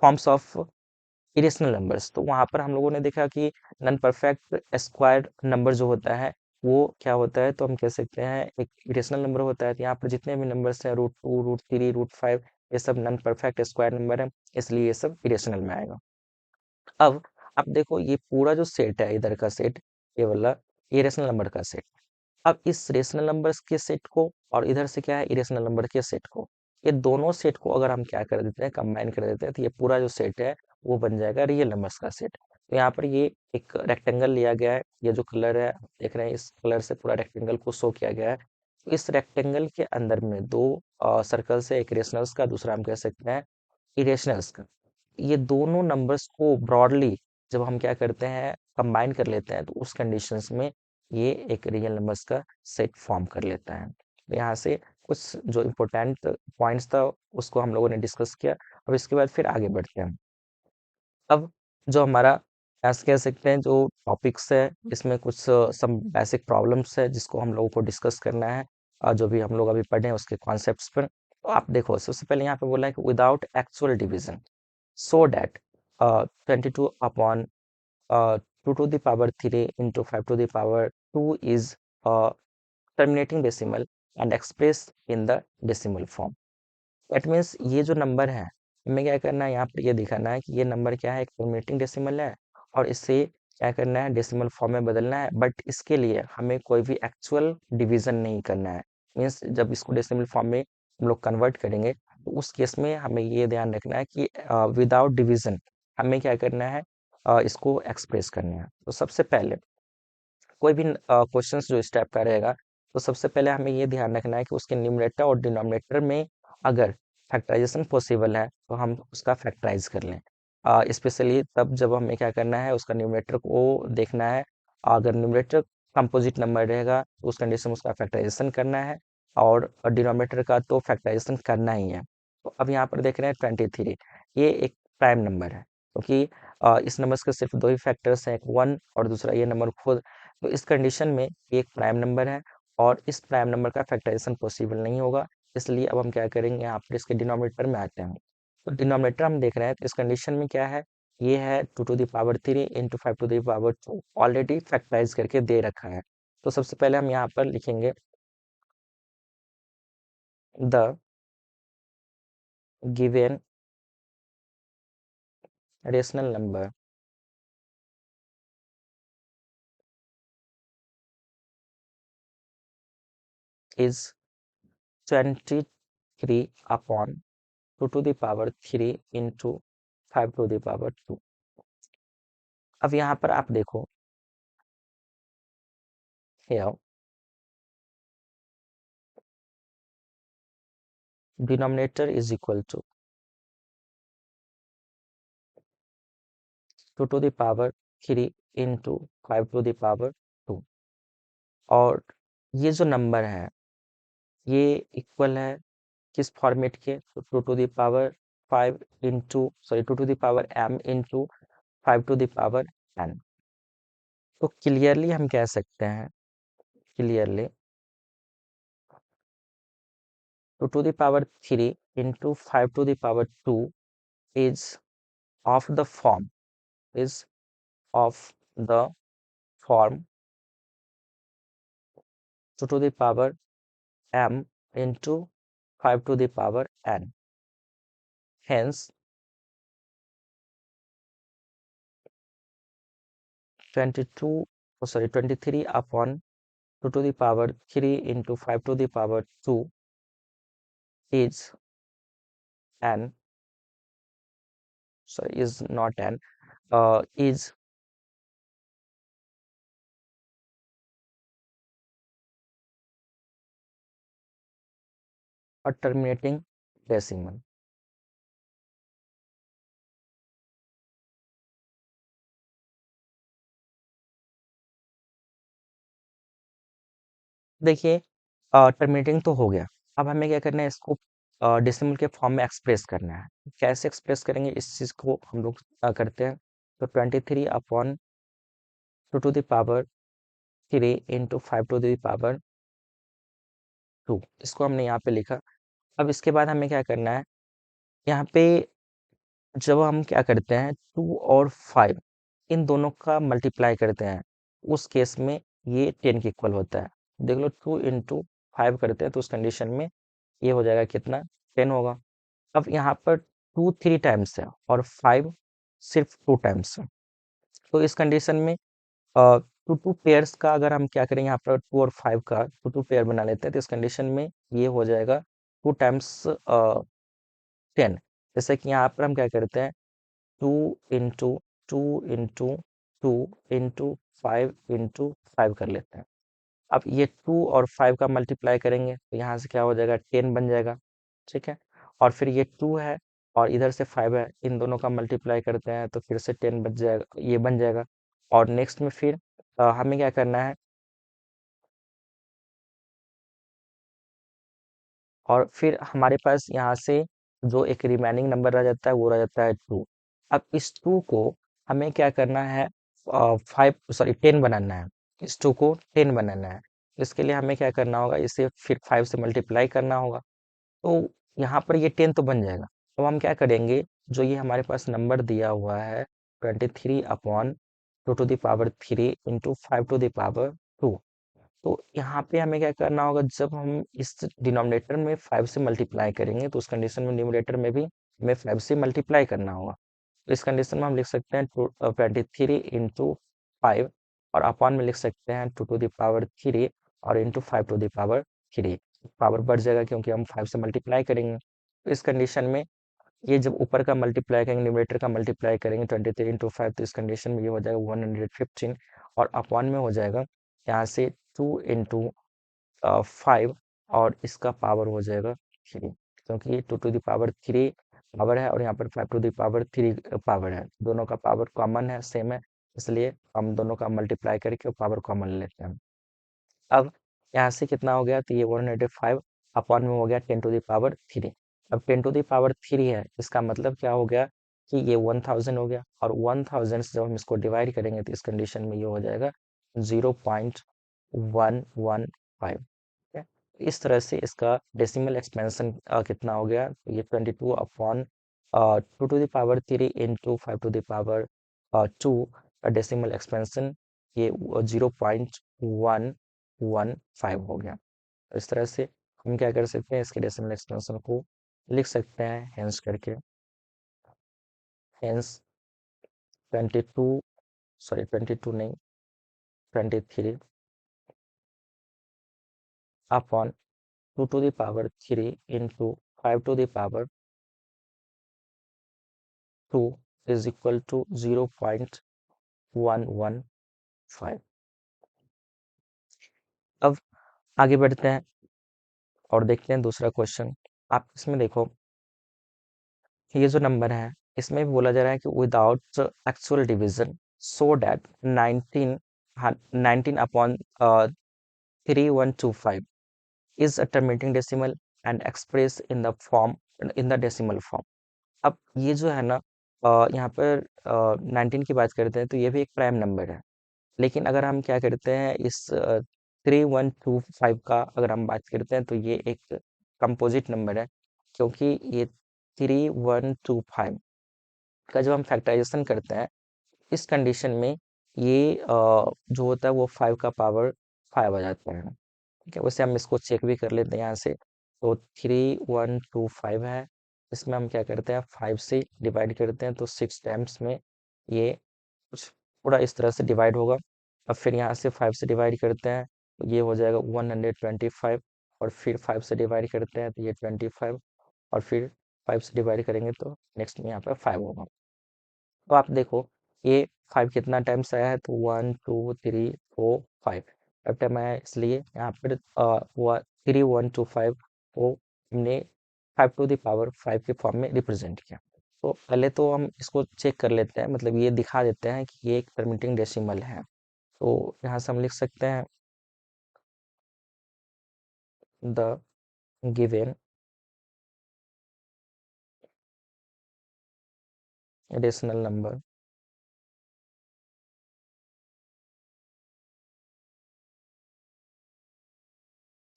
forms of irrational numbers, तो वहां पर हम लोगों ने देखा कि नॉन परफेक्ट स्क्वायर नंबर जो होता है वो क्या होता है, तो हम कह सकते हैं एक इरेशनल नंबर होता है। तो यहाँ पर जितने भी नंबर्स हैं √2, √3, √5, ये सब नॉन परफेक्ट स्क्वायर नंबर है, इसलिए ये सब इरेशनल में आएगा। अब देखो ये पूरा जो सेट है, इधर का सेट, ये वाला, ये रेशनल नंबर का सेट। अब इस रेशनल नंबर्स के सेट को और इधर से क्या है, इरेशनल नंबर के सेट को, ये दोनों सेट को अगर हम क्या कर देते हैं, कंबाइन कर देते हैं, तो ये पूरा जो सेट है वो बन जाएगा रियल नंबर्स का सेट। तो यहाँ पर ये एक रेक्टेंगल लिया गया है, ये जो कलर है देख रहे हैं, इस कलर से पूरा रेक्टेंगल को शो किया गया है। तो इस रेक्टेंगल के अंदर में दो सर्कल से, एक रेशनल्स का, दूसरा हम कह सकते हैं इरेशनल्स का। ये दोनों नंबर्स को ब्रॉडली जब हम क्या करते हैं, कंबाइन कर लेते हैं, तो उस कंडीशंस में ये एक रियल नंबर्स का सेट फॉर्म कर लेता है। तो यहाँ से कुछ जो इम्पोर्टेंट पॉइंट्स था उसको हम लोगों ने डिस्कस किया। अब इसके बाद फिर आगे बढ़ते हैं। अब जो हमारा ऐसे कह सकते हैं जो टॉपिक्स है, इसमें कुछ सम बेसिक प्रॉब्लम्स है जिसको हम लोगों को डिस्कस करना है, और जो भी हम लोग अभी पढ़े हैं उसके कॉन्सेप्ट्स पर। तो आप देखो सबसे पहले यहाँ पे बोला है कि without actual division, so that 22 upon 2 to the power 3 into 5 to the power 2 is a terminating decimal and expressed in the decimal form. That means ये जो नंबर है, हमें क्या करना है, यहाँ पर ये दिखाना है कि ये नंबर क्या है, एक टर्मिनेटिंग डेसिमल है, और इसे क्या करना है, डेसिमल फॉर्म में बदलना है। बट इसके लिए हमें कोई भी एक्चुअल डिवीजन नहीं करना है। मीन्स जब इसको डेसिमल फॉर्म में हम लोग कन्वर्ट करेंगे, तो उस केस में हमें ये ध्यान रखना है कि विदाउट डिवीजन हमें क्या करना है, इसको एक्सप्रेस करना है। तो सबसे पहले कोई भी क्वेश्चन जो इस टाइप का रहेगा, तो सबसे पहले हमें ये ध्यान रखना है कि उसके न्यूमरेटर और डिनोमिनेटर में अगर फैक्टराइजेशन पॉसिबल है तो हम उसका फैक्टराइज कर लें। स्पेशली तब जब हमें क्या करना है, उसका न्यूमरेटर को देखना है। अगर न्यूमरेटर कंपोजिट नंबर रहेगा तो उस कंडीशन में उसका फैक्टराइजेशन करना है, और डिनोमिनेटर का तो फैक्टराइजेशन करना ही है। तो अब यहाँ पर देख रहे हैं 23, ये एक प्राइम नंबर है, क्योंकि इस नंबर के सिर्फ दो ही फैक्टर्स हैं, एक 1 और दूसरा ये नंबर खुद। तो इस कंडीशन में ये एक प्राइम नंबर है, और इस प्राइम नंबर का फैक्टराइजेशन पॉसिबल नहीं होगा। इसलिए अब हम क्या करेंगे, यहाँ पर इसके डिनोमिनेटर में आते हैं। तो डिनोमिनेटर हम देख रहे हैं, तो इस कंडीशन में क्या है, ये है 2 to the power 3 into 5 to the power 2, already factorise करके दे रखा है। तो सबसे पहले हम यहाँ पर लिखेंगे the given rational number is 23 upon 2 to the power 3 into 5 to the power 2। अब यहाँ पर आप देखो, here denominator is equal to 2 to the power 3 into 5 to the power 2, और ये जो नंबर है ये इक्वल है किस फॉर्मेट के, तो 2 to the power 5 into, sorry 2 to the power m into 5 to the power n। तो क्लियरली हम कह सकते हैं, clearly 2 to the power 3 into 5 to the power 2 is of the form, is of the form 2 to the power m into 5 to the power n. Hence, 22, oh sorry, 23 upon 2 to the power 3 into 5 to the power 2 is n, sorry, is not n, is a terminating decimal। देखिए terminating तो हो गया, अब हमें क्या करना है, इसको डेसिमल के फॉर्म में एक्सप्रेस करना है। कैसे एक्सप्रेस करेंगे इस चीज़ को हम लोग करते हैं। तो 23 upon 2 to the power 3 into 5 to the power 2, इसको हमने यहाँ पे लिखा। अब इसके बाद हमें क्या करना है, यहाँ पे जब हम क्या करते हैं 2 और 5 इन दोनों का मल्टीप्लाई करते हैं, उस केस में ये 10 के इक्वल होता है। देख लो 2 इंटू 5 करते हैं तो उस कंडीशन में ये हो जाएगा कितना, 10 होगा। अब यहाँ पर 2 3 टाइम्स है और 5 सिर्फ 2 टाइम्स है, तो इस कंडीशन में टू टू पेयर्स का अगर हम क्या करें, यहाँ पर 2 और 5 का टू टू पेयर बना लेते हैं, तो इस कंडीशन में ये हो जाएगा 2 टाइम्स 10। जैसे कि यहाँ पर हम क्या करते हैं 2 इंटू 2 इंटू 2 इंटू 5 इंटू 5 कर लेते हैं। अब ये 2 और 5 का मल्टीप्लाई करेंगे तो यहाँ से क्या हो जाएगा 10 बन जाएगा, ठीक है। और फिर ये 2 है और इधर से 5 है, इन दोनों का मल्टीप्लाई करते हैं तो फिर से 10 बच जाएगा, ये बन जाएगा। और नेक्स्ट में फिर हमें क्या करना है, और फिर हमारे पास यहाँ से जो एक रिमेनिंग नंबर रह जाता है वो रह जाता है 2। अब इस 2 को हमें क्या करना है, 10 बनाना है। इस 2 को 10 बनाना है, इसके लिए हमें क्या करना होगा, इसे फिर 5 से मल्टीप्लाई करना होगा। तो यहाँ पर ये 10 तो बन जाएगा। तो हम क्या करेंगे, जो ये हमारे पास नंबर दिया हुआ है 23 upon 2 to the power 3 into 5 to the power 2, तो यहाँ पे हमें क्या करना होगा, जब हम इस डिनोमिनेटर में 5 से मल्टीप्लाई करेंगे तो उस कंडीशन में न्यूमरेटर में भी हमें 5 से मल्टीप्लाई करना होगा। तो इस कंडीशन में हम लिख सकते हैं 23 इंटू 5 और अपॉन में लिख सकते हैं 2 टू द पावर 3 और into 5 to the power 3। Power बढ़ जाएगा क्योंकि हम 5 से मल्टीप्लाई करेंगे। तो इस कंडीशन में ये जब ऊपर का मल्टीप्लाई करेंगे, न्यूमरेटर का मल्टीप्लाई करेंगे 23 इंटू 5, तो इस कंडीशन में ये हो जाएगा 115 और अपॉन में हो जाएगा यहाँ से 2 इंटू 5 और इसका पावर हो जाएगा 3, क्योंकि ये 2 टू द पावर 3 पावर है और यहाँ पर 5 टू द पावर 3 पावर है, दोनों का पावर कॉमन है, सेम है, इसलिए हम दोनों का मल्टीप्लाई करके पावर कॉमन लेते हैं। अब यहाँ से कितना हो गया, तो ये 105 अपॉन में हो गया 10 टू द पावर 3। अब 10 टू द पावर 3 है, इसका मतलब क्या हो गया कि ये 1000 हो गया, और 1000 से जब हम इसको डिवाइड करेंगे तो इस कंडीशन में ये हो जाएगा 0.115। ठीक है, इस तरह से इसका डेसिमल एक्सपेंशन कितना हो गया, तो ये 22 upon 2 to the power 3 into 5 to the power 2 का डेसिमल एक्सपेंशन ये 0.115 हो गया। तो इस तरह से हम क्या कर सकते हैं, इसके डेसिमल एक्सपेंशन को लिख सकते हैं हेंस करके, हेंस 22, सॉरी 22 नहीं, 23 upon 2 to the power 3 into 5 to the power 2 is equal to 0.115। अब आगे बढ़ते हैं और देखते हैं दूसरा क्वेश्चन। आप इसमें देखो, ये जो नंबर है इसमें भी बोला जा रहा है कि without actual division so that 19 upon 3125 is a terminating decimal and expressed in the form, in the decimal form। अब ये जो है ना, यहाँ पर 19 की बात करते हैं तो ये भी एक प्राइम नंबर है, लेकिन अगर हम क्या करते हैं इस 3125 का अगर हम बात करते हैं तो ये एक कंपोजिट नंबर है, क्योंकि ये 3125 का जब हम फैक्टराइजेशन करते हैं इस कंडीशन में ये जो होता है वो 5 का पावर 5 आ जाता है। ठीक है, वैसे हम इसको चेक भी कर लेते हैं यहाँ से। तो 3125 है, इसमें हम क्या करते हैं 5 से डिवाइड करते हैं तो 6 टाइम्स में ये कुछ पूरा इस तरह से डिवाइड होगा। अब फिर यहाँ से 5 से डिवाइड करते हैं तो ये हो जाएगा 125, और फिर 5 से डिवाइड करते हैं तो ये 25, और फिर 5 से डिवाइड करेंगे तो नेक्स्ट में यहाँ पर 5 होगा। तो आप देखो ये 5 कितना टाइम्स आया है, तो 1 2 3 4 5 5 टाइम आया है, इसलिए यहाँ पर 3125 को हमने 5 टू द पावर 5 के फॉर्म में रिप्रेजेंट किया। तो पहले तो हम इसको चेक कर लेते हैं, मतलब ये दिखा देते हैं कि ये एक परमिटिंग डेसिमल है। तो यहाँ से हम लिख सकते हैं the given additional number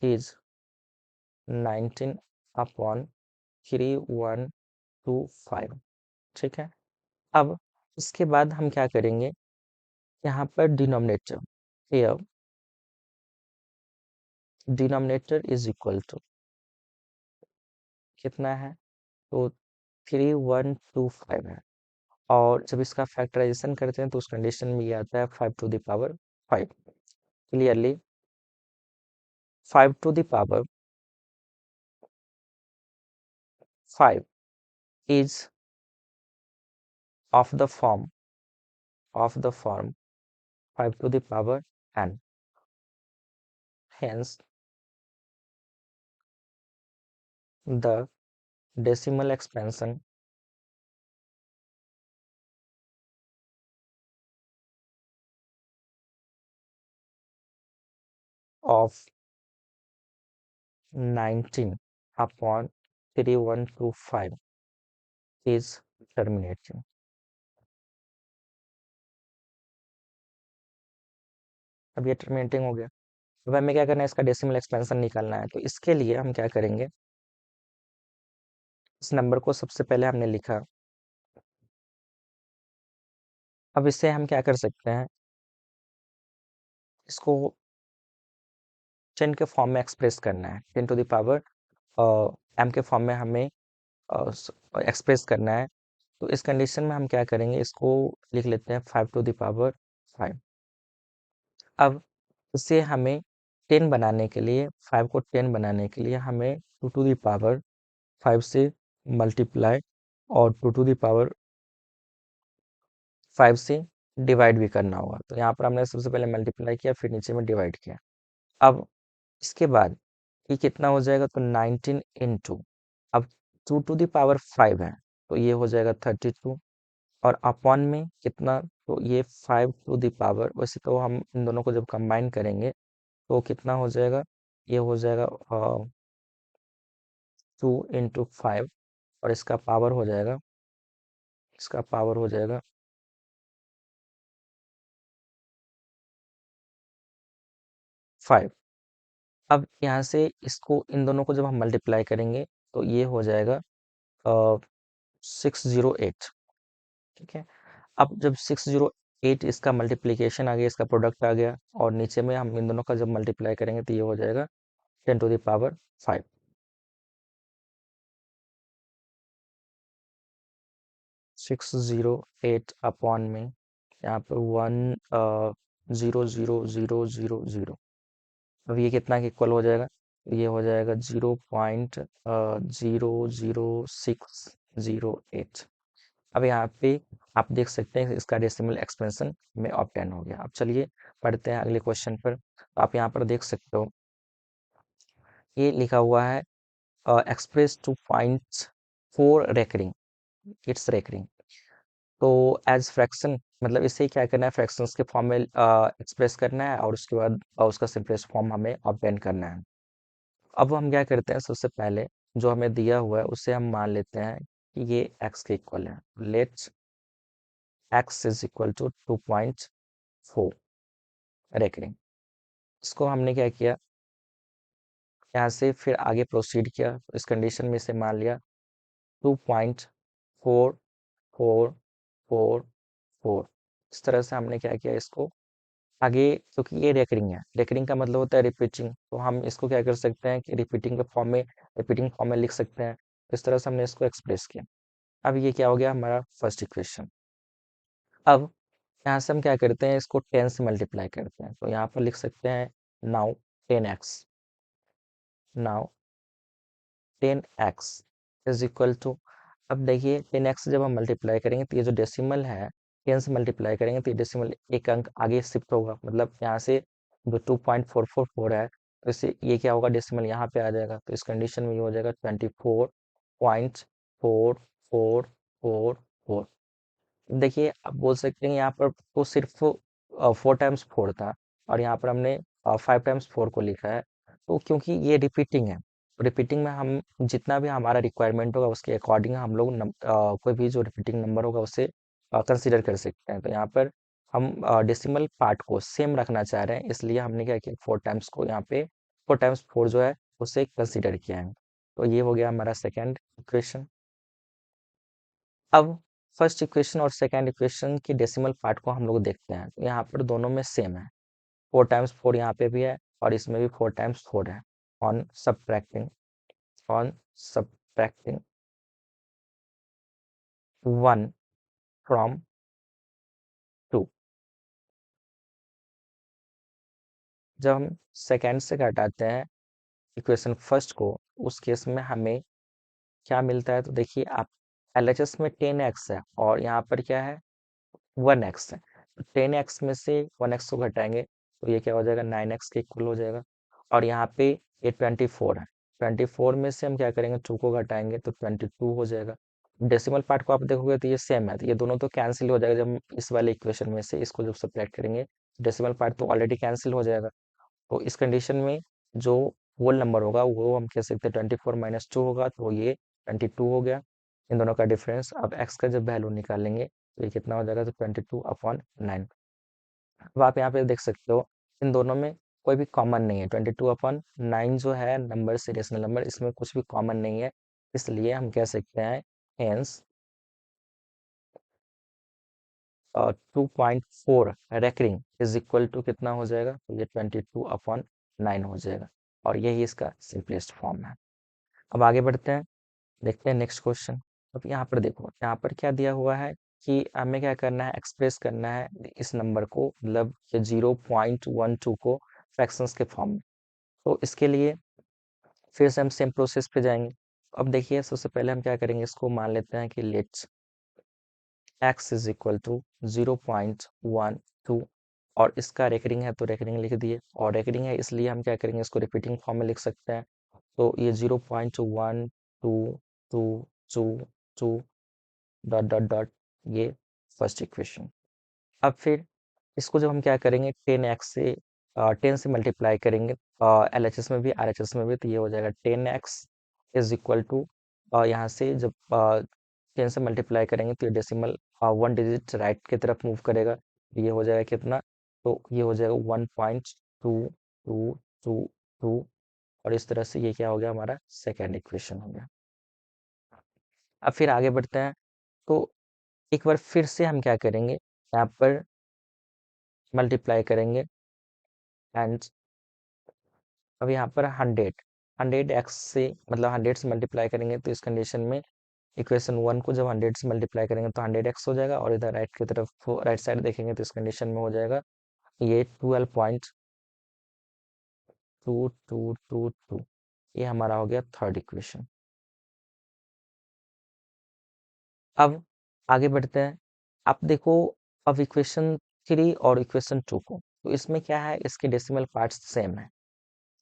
is 19 upon 3125। ठीक है, अब इसके बाद हम क्या करेंगे, यहाँ पर denominator, here denominator is equal to कितना है, तो 3125 है, और जब इसका फैक्टराइजेशन करते हैं तो उस कंडीशन में ये आता है 5 to the power 5। Clearly 5 to the power 5 is of the form 5 to the power n. Hence, the decimal expansion of 19 upon 3125 is terminating. अब ये टर्मिनेटिंग हो गया। अब हमें क्या करना है, इसका डेसिमल एक्सपेंशन निकालना है। तो इसके लिए हम क्या करेंगे, इस नंबर को सबसे पहले हमने लिखा। अब इससे हम क्या कर सकते हैं, इसको 10 के फॉर्म में एक्सप्रेस करना है, 10 टू द पावर m के फॉर्म में हमें एक्सप्रेस करना है। तो इस कंडीशन में हम क्या करेंगे, इसको लिख लेते हैं 5 टू द पावर 5। अब इसे हमें 10 बनाने के लिए, 5 को 10 बनाने के लिए हमें 2 टू द पावर 5 से मल्टीप्लाई और 2 टू द पावर 5 से डिवाइड भी करना होगा। तो यहाँ पर हमने सबसे पहले मल्टीप्लाई किया, फिर नीचे में डिवाइड किया। अब इसके बाद ये कितना हो जाएगा, तो 19 इंटू, अब 2 टू द पावर 5 है तो ये हो जाएगा 32, और अपॉन में कितना, तो ये 5 टू द पावर, वैसे तो हम इन दोनों को जब कंबाइन करेंगे तो कितना हो जाएगा, ये हो जाएगा 2 इंटू 5, और इसका पावर हो जाएगा 5। अब यहाँ से इसको, इन दोनों को जब हम मल्टीप्लाई करेंगे तो ये हो जाएगा 608। ठीक है, अब जब 608 इसका मल्टीप्लीकेशन आ गया, इसका प्रोडक्ट आ गया, और नीचे में हम इन दोनों का जब मल्टीप्लाई करेंगे तो ये हो जाएगा 10 टू द पावर 5। 608 अपॉन में यहाँ पे 1 0 0 0 0 0। अब ये कितना के इक्वल हो जाएगा, ये हो जाएगा 0.00608। अब यहाँ पे आप देख सकते हैं इसका डेसिमल एक्सपेंशन में ऑब्टेन हो गया। अब चलिए पढ़ते हैं अगले क्वेश्चन पर। तो आप यहाँ पर देख सकते हो, ये लिखा हुआ है एक्सप्रेस 2.4 रेकरिंग, इट्स रेकरिंग। तो एज फ्रैक्शन, मतलब इसे क्या करना है, फ्रैक्शंस के फॉर्म में एक्सप्रेस करना है, और उसके बाद उसका सिंपलेस्ट फॉर्म हमें ऑब्टेन करना है। अब हम क्या करते हैं, सबसे पहले जो हमें दिया हुआ है उसे हम मान लेते हैं कि ये x के इक्वल है। Let's x is equal to 2.4 recurring. इसको हमने क्या किया, यहाँ से फिर आगे प्रोसीड किया, तो इस कंडीशन में इसे मान लिया 2.4444। इस तरह से हमने क्या किया, इसको आगे, क्योंकि ये रेकरिंग है, रेकरिंग का मतलब होता है रिपीटिंग, तो हम इसको क्या कर सकते हैं कि रिपीटिंग फॉर्म में लिख सकते हैं। इस तरह से हमने इसको एक्सप्रेस किया। अब ये क्या हो गया, हमारा फर्स्ट इक्वेशन। अब यहाँ से हम क्या करते हैं, इसको 10 से मल्टीप्लाई करते हैं, तो यहाँ पर लिख सकते हैं now 10x, now 10x is equal to, अब देखिए 10x जब हम मल्टीप्लाई करेंगे तो ये जो डेसिमल है 10 से मल्टीप्लाई करेंगे तो ये डेसिमल एक अंक आगे शिफ्ट होगा, मतलब यहाँ से जो 2.444 है तो इससे ये क्या होगा, डेसिमल यहाँ पे आ जाएगा, तो इस कंडीशन में ये हो जाएगा 24.4444। देखिए आप बोल सकते हैं यहाँ पर तो सिर्फ 4 टाइम्स 4 था, और यहाँ पर हमने 5 टाइम्स 4 को लिखा है, तो क्योंकि ये रिपीटिंग है, रिपीटिंग में हम जितना भी हमारा रिक्वायरमेंट होगा उसके अकॉर्डिंग हम लोग कोई भी जो रिपीटिंग नंबर होगा उसे कंसीडर कर सकते हैं। तो यहाँ पर हम डेसिमल पार्ट को सेम रखना चाह रहे हैं, इसलिए हमने क्या किया, 4 टाइम्स को यहाँ पे 4 टाइम्स 4 जो है उसे कंसीडर किया है। तो ये हो गया हमारा सेकेंड इक्वेशन। अब फर्स्ट इक्वेशन और सेकेंड इक्वेशन की डेसिमल पार्ट को हम लोग देखते हैं। तो यहाँ पर दोनों में सेम है, 4 टाइम्स 4 यहाँ पे भी है और इसमें भी 4 टाइम्स 4 है। On subtracting on subtracting 1 from 2, जब हम सेकेंड से घटाते हैं इक्वेशन फर्स्ट को, उस केस में हमें क्या मिलता है, तो देखिए आप LHS में 10x है और यहाँ पर क्या है 1x है। तो 10x में से 1x को घटाएंगे तो ये क्या हो जाएगा 9x के इक्वल हो जाएगा। और यहाँ पे ये 24 है, 24 में से हम क्या करेंगे 2 को घटाएंगे तो 22 हो जाएगा। डेसिमल पार्ट को आप देखोगे तो ये सेम है, तो ये दोनों तो कैंसिल हो जाएगा। जब हम इस वाले इक्वेशन में से इसको जब सब्ट्रैक्ट करेंगे, डेसिमल पार्ट तो ऑलरेडी कैंसिल हो जाएगा। तो इस कंडीशन में जो होल नंबर होगा वो हम कह सकते हैं 24 - 2 होगा, तो ये 22 हो गया। इन दोनों का डिफरेंस, अब x का जब वैल्यू निकालेंगे तो ये कितना हो जाएगा, तो 22/9। अब आप यहाँ पे देख सकते हो इन दोनों में कोई भी कॉमन नहीं है। 22/9 जो है नंबर से रेशनल नंबर, इसमें कुछ भी कॉमन नहीं है, इसलिए हम कह सकते हैं hence 2.4 recurring is equal to कितना हो जाएगा, तो ये 22/9 हो जाएगा। और यही इसका सिंपलेस्ट फॉर्म है। अब आगे बढ़ते हैं, देखते हैं नेक्स्ट क्वेश्चन। अब यहाँ पर देखो, यहाँ पर क्या दिया हुआ है कि हमें क्या करना है, एक्सप्रेस करना है इस नंबर को, मतलब 0.12 को फ्रैक्शंस के फॉर्म में। तो इसके लिए फिर से हम सेम प्रोसेस पे जाएंगे। अब देखिए सबसे पहले हम क्या करेंगे, इसको मान लेते हैं कि let's x is equal to 0.12 और इसका रेकरिंग है तो रेकरिंग लिख दिए, और रेकरिंग है इसलिए हम क्या करेंगे, इसको रिपीटिंग फॉर्म में लिख सकते हैं। तो ये 0.1222 डॉट डॉट डॉट, ये फर्स्ट इक्वेशन। अब फिर इसको जब हम क्या करेंगे 10x से 10 से मल्टीप्लाई करेंगे LHS में भी RHS में भी, तो ये हो जाएगा 10x इज इक्वल टू, यहाँ से जब 10 से मल्टीप्लाई करेंगे तो ये डेसिमल 1 डिजिट राइट की तरफ मूव करेगा, तो ये हो जाएगा कितना, तो ये हो जाएगा 1.2222। और इस तरह से ये क्या हो गया, हमारा सेकेंड इक्वेशन हो गया। अब फिर आगे बढ़ते हैं, तो एक बार फिर से हम क्या करेंगे, यहाँ पर मल्टीप्लाई करेंगे एंड अब यहाँ पर 100 से मतलब 100 से मल्टीप्लाई करेंगे, तो इस कंडीशन में इक्वेशन 1 को जब 100 से मल्टीप्लाई करेंगे तो 100x हो जाएगा, और इधर राइट की तरफ राइट साइड देखेंगे तो इस कंडीशन में हो जाएगा ये 12.2222। ये हमारा हो गया थर्ड इक्वेशन। अब आगे बढ़ते हैं, आप देखो अब इक्वेशन 3 और इक्वेशन 2 को, तो इसमें क्या है, इसके डेसिमल पार्ट्स सेम है।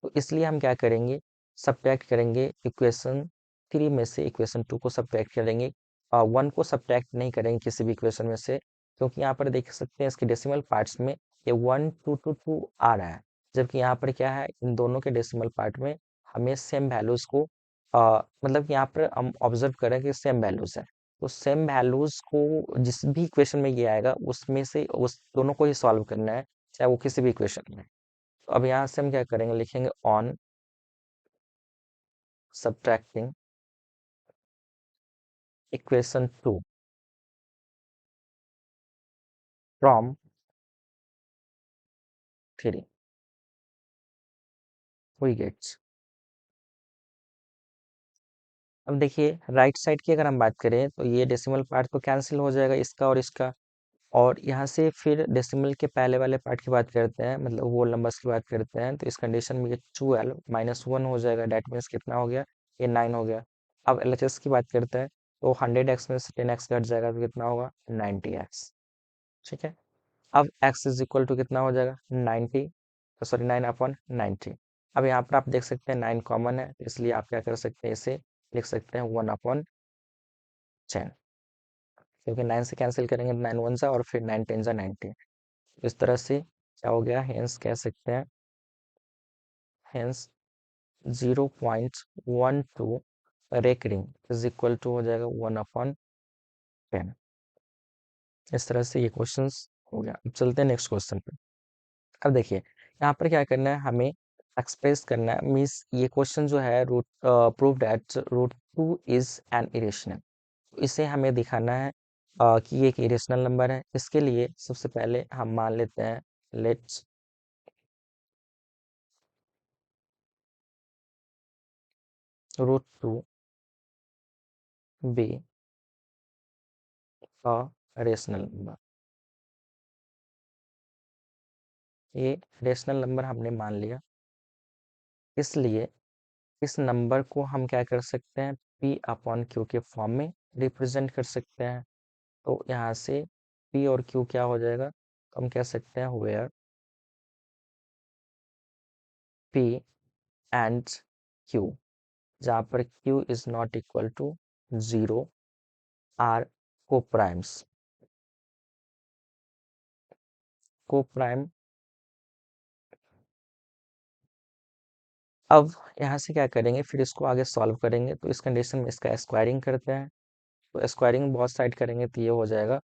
तो इसलिए हम क्या करेंगे, सब्ट्रैक्ट करेंगे इक्वेशन 3 में से इक्वेशन 2 को सब्ट्रैक्ट करेंगे। 1 को सब्ट्रैक्ट नहीं करेंगे किसी भी इक्वेशन में से, क्योंकि यहाँ पर देख सकते हैं इसके डेसिमल पार्ट्स में ये 1 2 2 2 आ रहा है, जबकि यहाँ पर क्या है, इन दोनों के डेसिमल पार्ट में हमें सेम वैल्यूज को मतलब कि यहाँ पर हम ऑब्जर्व करें कि सेम वैल्यूज है। तो सेम वैल्यूज को जिस भी इक्वेशन में ये आएगा उसमें से उस दोनों को ही सॉल्व करना है, चाहे वो किसी भी इक्वेशन में। तो अब यहाँ से हम क्या करेंगे, लिखेंगे on subtracting equation 2 from 3 we get। अब देखिए राइट साइड की अगर हम बात करें तो ये डेसिमल पार्ट तो कैंसिल हो जाएगा, इसका और इसका। और यहाँ से फिर डेसिमल के पहले वाले पार्ट की बात करते हैं, मतलब होल नंबर्स की बात करते हैं, तो इस कंडीशन में ये 12 - 1 हो जाएगा, डेट मीन्स कितना हो गया, ये 9 हो गया। अब LHS की बात करते हैं, तो 100x में से 10x घट जाएगा तो कितना होगा 90x। ठीक है, अब x इज इक्वल टू कितना हो जाएगा 90, सॉरी 9/90। अब यहाँ पर आप देख सकते हैं 9 कॉमन है, इसलिए आप क्या कर सकते हैं, इसे लिख सकते हैं 1/10, क्योंकि 9 से कैंसिल करेंगे 9 1 सा और फिर 9 10 सा 90। इस तरह से क्या हो गया, हेंस कह सकते हैं, hence 0.12 recurring is equal to हो जाएगा 1/10। इस तरह से ये क्वेश्चंस हो गया। अब चलते हैं नेक्स्ट क्वेश्चन पे। अब देखिए यहाँ पर क्या करना है, हमें एक्सप्रेस करना है, मीन्स ये क्वेश्चन जो है root prove that root 2 is an irrational. इसे हमें दिखाना है कि ये एक इरेशनल नंबर है। इसके लिए सबसे पहले हम मान लेते हैं let's root 2 be a rational number. ये रेशनल नंबर हमने मान लिया, इसलिए इस नंबर को हम क्या कर सकते हैं, पी अपॉन क्यू के फॉर्म में रिप्रेजेंट कर सकते हैं। तो यहाँ से पी और क्यू क्या हो जाएगा, तो हम कह सकते हैं वेयर पी एंड क्यू, जहाँ पर Q is not equal to 0 are coprimes. Coprime. अब यहाँ से क्या करेंगे, फिर इसको आगे सॉल्व करेंगे, तो इस कंडीशन में इसका स्क्वायरिंग करते हैं। तो स्क्वायरिंग बहुत साइड करेंगे तो ये हो जाएगा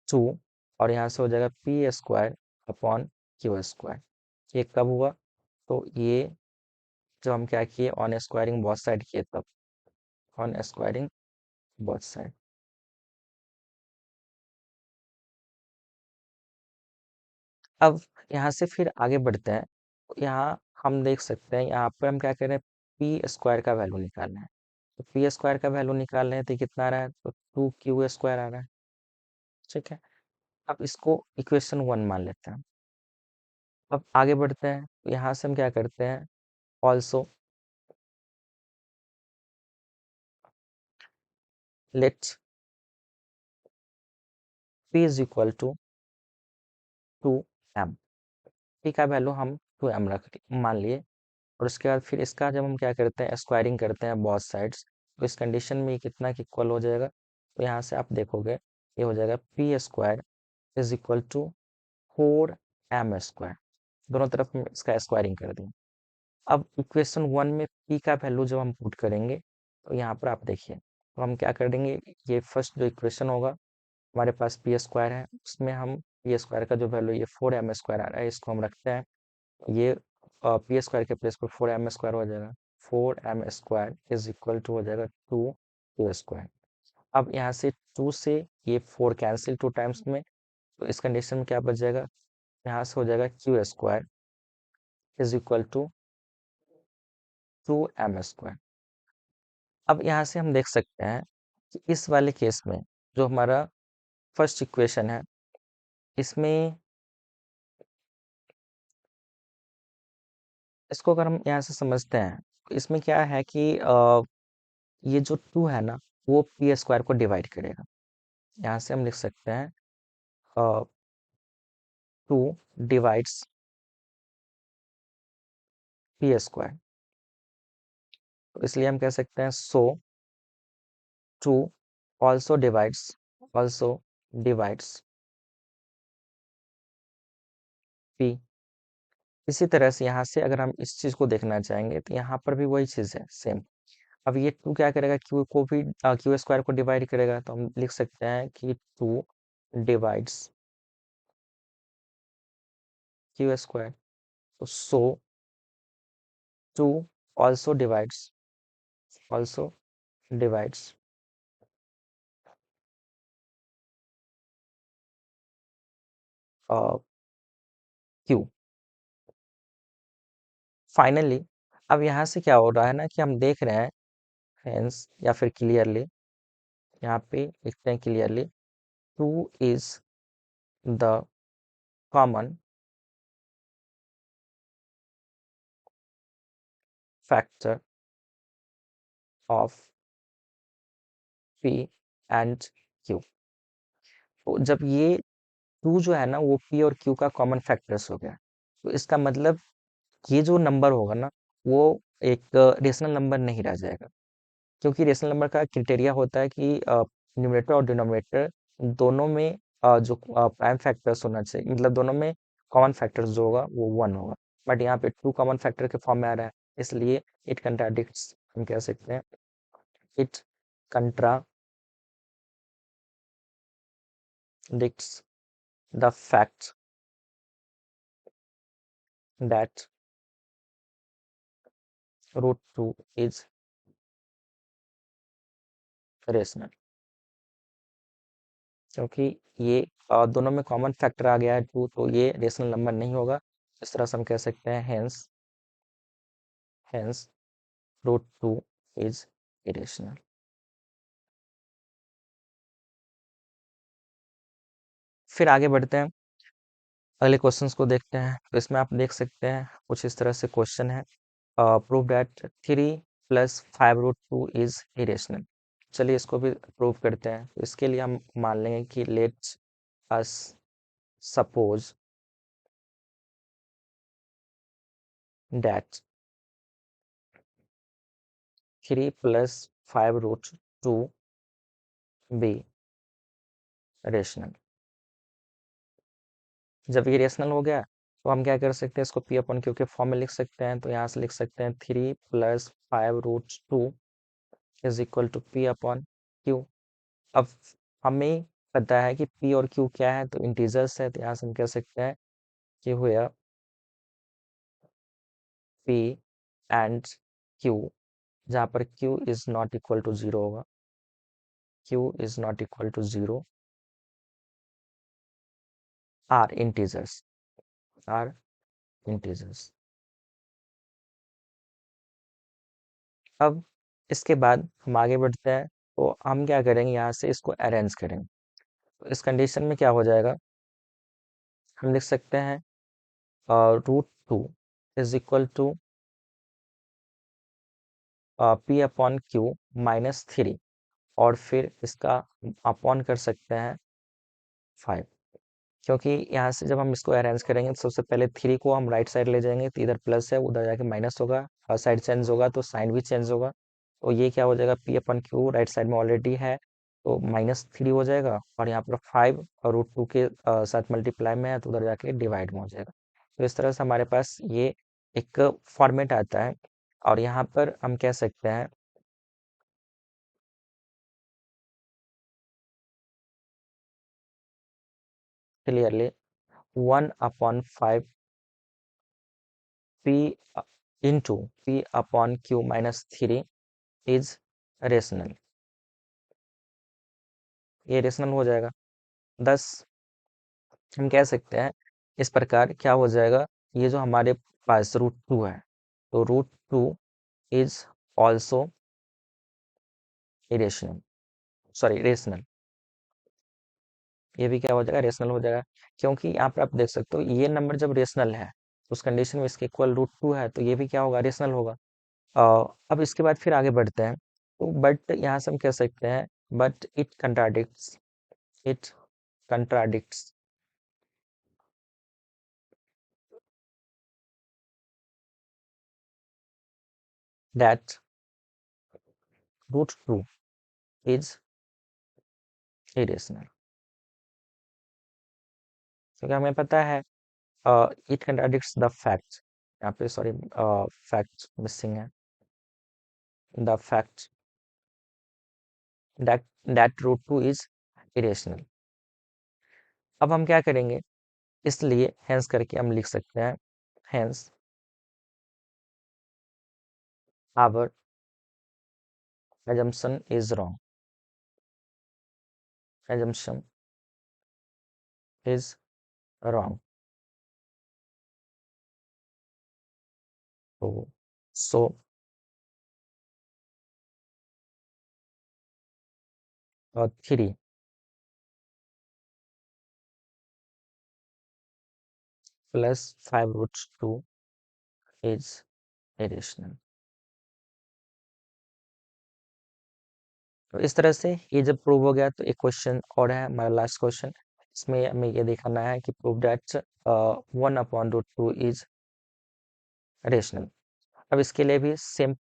2, और यहाँ से हो जाएगा P square upon Q square. ये कब हुआ, तो ये जब हम क्या किए, ऑन स्क्वायरिंग बहुत साइड किए तब, ऑन स्क्वायरिंग बहुत साइड। अब यहाँ से फिर आगे बढ़ते हैं, तो यहाँ हम देख सकते हैं, यहाँ पर हम क्या कर रहे हैं, पी स्क्वायर का वैल्यू निकालना है। तो पी स्क्वायर का वैल्यू निकाल रहे हैं तो कितना आ रहा है, तो 2 क्यू स्क्वायर आ रहा है। ठीक है, अब इसको इक्वेशन 1 मान लेते हैं। अब आगे बढ़ते हैं, तो यहाँ से हम क्या करते हैं, also let P is equal to 2m। P का वैल्यू हम 2m मान लिए, और उसके बाद फिर इसका जब हम क्या करते हैं, स्क्वायरिंग करते हैं बोथ साइड्स, तो इस कंडीशन में ये कितना की इक्वल हो जाएगा, तो यहाँ से आप देखोगे ये हो जाएगा P square is equal to 4m square. दोनों तरफ में इसका स्क्वायरिंग कर दें। अब इक्वेशन 1 में पी का वैल्यू जब हम पुट करेंगे, तो यहाँ पर आप देखिए, तो हम क्या कर देंगे, ये फर्स्ट जो इक्वेशन होगा, हमारे पास पी स्क्वायर है, उसमें हम पी स्क्वायर का जो वैल्यू ये 4m स्क्वायर आ रहा है, इसको हम रखते हैं। ये पी स्क्वायर के प्लेस पर 4m स्क्वायर हो जाएगा। 4m square is equal to हो जाएगा 2 क्यू स्क्वायर। अब यहाँ से 2 से ये 4 कैंसिल 2 टाइम्स में, तो इस कंडीशन में क्या बच जाएगा, यहाँ से हो जाएगा Q square is equal to 2m square. अब यहाँ से हम देख सकते हैं कि इस वाले केस में जो हमारा फर्स्ट इक्वेशन है, इसमें इसको अगर हम यहाँ से समझते हैं, तो इसमें क्या है कि ये जो 2 है ना, वो पी स्क्वायर को डिवाइड करेगा। यहाँ से हम लिख सकते हैं 2 डिवाइड्स पी स्क्वायर, तो इसलिए हम कह सकते हैं सो 2 ऑल्सो डिवाइड्स पी। इसी तरह से यहाँ से अगर हम इस चीज को देखना चाहेंगे, तो यहाँ पर भी वही चीज है सेम। अब ये 2 क्या करेगा, क्यू को भी क्यू स्क्वायर को डिवाइड करेगा, तो हम लिख सकते हैं कि 2 डिवाइड्स क्यू स्क्वायर। तो सो 2 ऑल्सो डिवाइड्स क्यू। फाइनली अब यहाँ से क्या हो रहा है ना, कि हम देख रहे हैं हेंस या फिर क्लियरली, यहाँ पे लिखते हैं clearly 2 is the common factor of P and Q. तो जब ये 2 जो है ना, वो पी और क्यू का कॉमन फैक्टर्स हो गया, तो इसका मतलब ये जो नंबर होगा ना, वो एक रेशनल नंबर नहीं रह जाएगा। क्योंकि रेशनल नंबर का क्राइटेरिया होता है कि न्यूमरेटर और डिनोमिनेटर दोनों में जो प्राइम फैक्टर्स होना चाहिए, मतलब दोनों में कॉमन फैक्टर्स जो होगा वो 1 होगा। बट यहाँ पे टू कॉमन फैक्टर के फॉर्म में आ रहा है, इसलिए इट कंट्राडिक्ट्स, हम कह सकते हैं it contradicts the fact that root two is rational, क्योंकि ये दोनों में कॉमन फैक्टर आ गया है टू, तो ये रेशनल नंबर नहीं होगा। इस तरह से हम कह सकते हैं hence root two is irrational. फिर आगे बढ़ते हैं, अगले क्वेश्चंस को देखते हैं। तो इसमें आप देख सकते हैं कुछ इस तरह से क्वेश्चन है, प्रूव दैट 3 + 5√2 इज इरेशनल। चलिए इसको भी प्रूव करते हैं। तो इसके लिए हम मान लेंगे कि let's us suppose that 3 + 5√2 be rational. जब ये रेशनल हो गया तो हम क्या कर सकते हैं, इसको पी अपन क्यू के फॉर्म में लिख सकते हैं। तो यहाँ से लिख सकते हैं 3 + 5√2 is equal to P upon Q. अब हमें पता है कि पी और क्यू क्या है, तो इंटीजर्स है, तो यहाँ से हम कह सकते हैं कि हुआ पी एंड क्यू, जहाँ पर Q is not equal to 0 होगा, Q is not equal to 0 are integers, are integers. अब इसके बाद हम आगे बढ़ते हैं, तो हम क्या करेंगे, यहाँ से इसको अरेंज करेंगे। तो इस कंडीशन में क्या हो जाएगा, हम लिख सकते हैं √2 is equal to P upon Q -3, और फिर इसका अपॉन कर सकते हैं 5, क्योंकि यहाँ से जब हम इसको अरेंज करेंगे तो सबसे पहले 3 को हम राइट साइड ले जाएंगे, तो इधर प्लस है, उधर जाके माइनस होगा, हर साइड चेंज होगा तो साइन भी चेंज होगा। तो ये क्या हो जाएगा, P upon Q right side में ऑलरेडी है, तो -3 हो जाएगा, और यहाँ पर 5 और √2 के साथ मल्टीप्लाई में है, तो उधर जाके डिवाइड में हो जाएगा। तो इस तरह से हमारे पास ये एक फॉर्मेट आता है, और यहाँ पर हम कह सकते हैं clearly 1/5 P into P upon Q -3 is rational. ये रेशनल हो जाएगा। दस हम कह सकते हैं इस प्रकार क्या हो जाएगा, ये जो हमारे पास √2 है, तो √2 is also irrational, sorry rational. ये भी क्या हो जाएगा, रेशनल हो जाएगा, क्योंकि यहाँ पर आप देख सकते हो ये नंबर जब रेशनल है, उस कंडीशन में इसके इक्वल √2 है, तो ये भी क्या होगा, रेशनल होगा। अब इसके बाद फिर आगे बढ़ते हैं, तो बट यहाँ से हम कह सकते हैं but it contradicts that √2 is irrational, क्योंकि हमें पता है इट कंट्राडिक्ट्स द फैक्ट, यहाँ पे सॉरी फैक्ट मिसिंग है, the fact that √2 is irrational. अब हम क्या करेंगे, इसलिए हेंस करके हम लिख सकते हैं hence our assumption is wrong, assumption is wrong। तो सो 3 + 5√2 इज इरेशनल। तो इस तरह से ये जब प्रूव हो गया, तो एक क्वेश्चन और है हमारा लास्ट क्वेश्चन, इसमें हमें ये दिखाना है कि प्रूव दैट 1/√2 इज रेशनल। अब इसके लिए भी सेम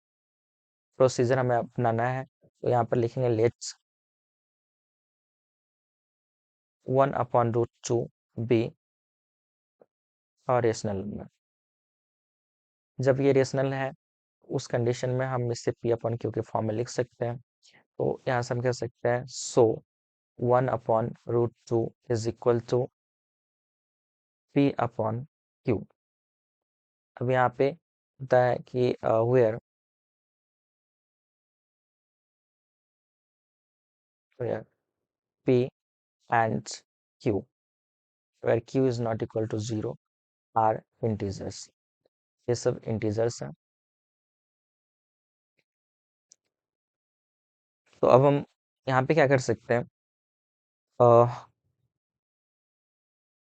प्रोसीजर हमें अपनाना है, तो यहाँ पर लिखेंगे लेट्स 1/√2 बी रेशनल नंबर। जब ये रेशनल है उस कंडीशन में हम इसे पी अपॉन क्यू के फॉर्म में लिख सकते हैं। तो यहाँ से हम कह सकते हैं so 1/√2 is equal to P upon Q. अब यहाँ पे होता है कि where P and Q, where Q is not equal to 0 are integers. ये सब इंटीजर्स हैं। तो अब हम यहाँ पे क्या कर सकते हैं,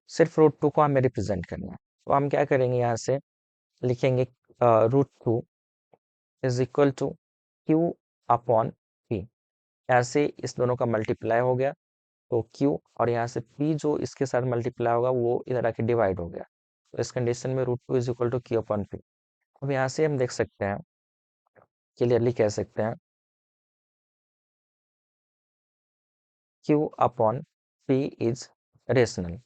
सिर्फ √2 को हमें रिप्रेजेंट करना है। तो हम क्या करेंगे, यहाँ से लिखेंगे √2 is equal to Q upon P. यहाँ से इस दोनों का मल्टीप्लाई हो गया तो क्यू, और यहाँ से पी जो इसके साथ मल्टीप्लाई होगा वो इधर आके डिवाइड हो गया। तो इस कंडीशन में √2 is equal to Q upon P. अब यहाँ से हम देख सकते हैं, क्लियरली कह सकते हैं Q upon P is rational.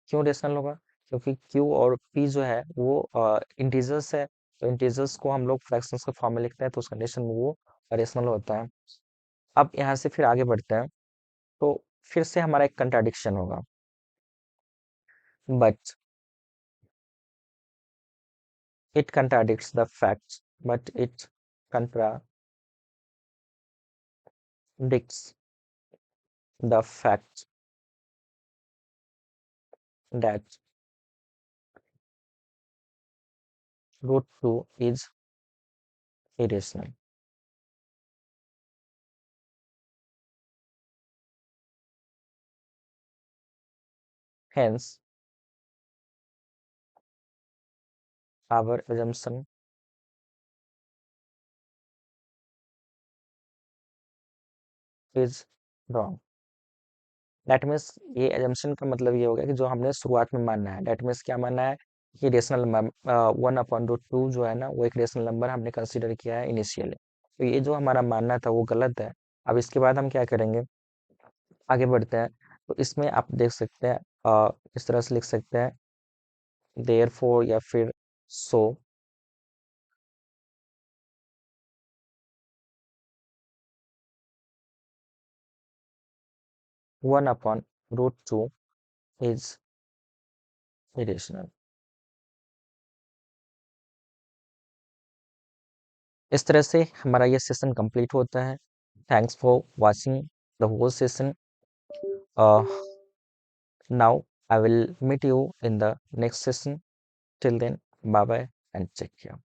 क्यों रेशनल होगा? क्योंकि क्यू और पी जो है वो इंटीजर्स है। तो इंटीजर्स को हम लोग फ्रैक्शंस के फॉर्म में लिखते हैं, तो उस कंडीशन में वो रेशनल होता है। अब यहाँ से फिर आगे बढ़ते हैं, तो फिर से हमारा एक कंट्राडिक्शन होगा, but it contradicts the facts, but it contradicts the fact that √2 is irrational. Hence, our assumption is wrong. That means ये assumption का मतलब ये हो गया कि जो हमने शुरुआत में मानना है, that means क्या मानना है कि रेशनल 1/√2 जो है ना वो एक रेशनल नंबर हमने कंसीडर किया है इनिशियली। तो ये जो हमारा मानना था वो गलत है। अब इसके बाद हम क्या करेंगे, आगे बढ़ते हैं। तो इसमें आप देख सकते हैं, इस तरह से लिख सकते हैं therefore या फिर so 1/√2 is irrational। इस तरह से हमारा ये सेशन कंप्लीट होता है। Thanks for watching the whole session. Now I will meet you in the next session. Till then, bye bye and take care.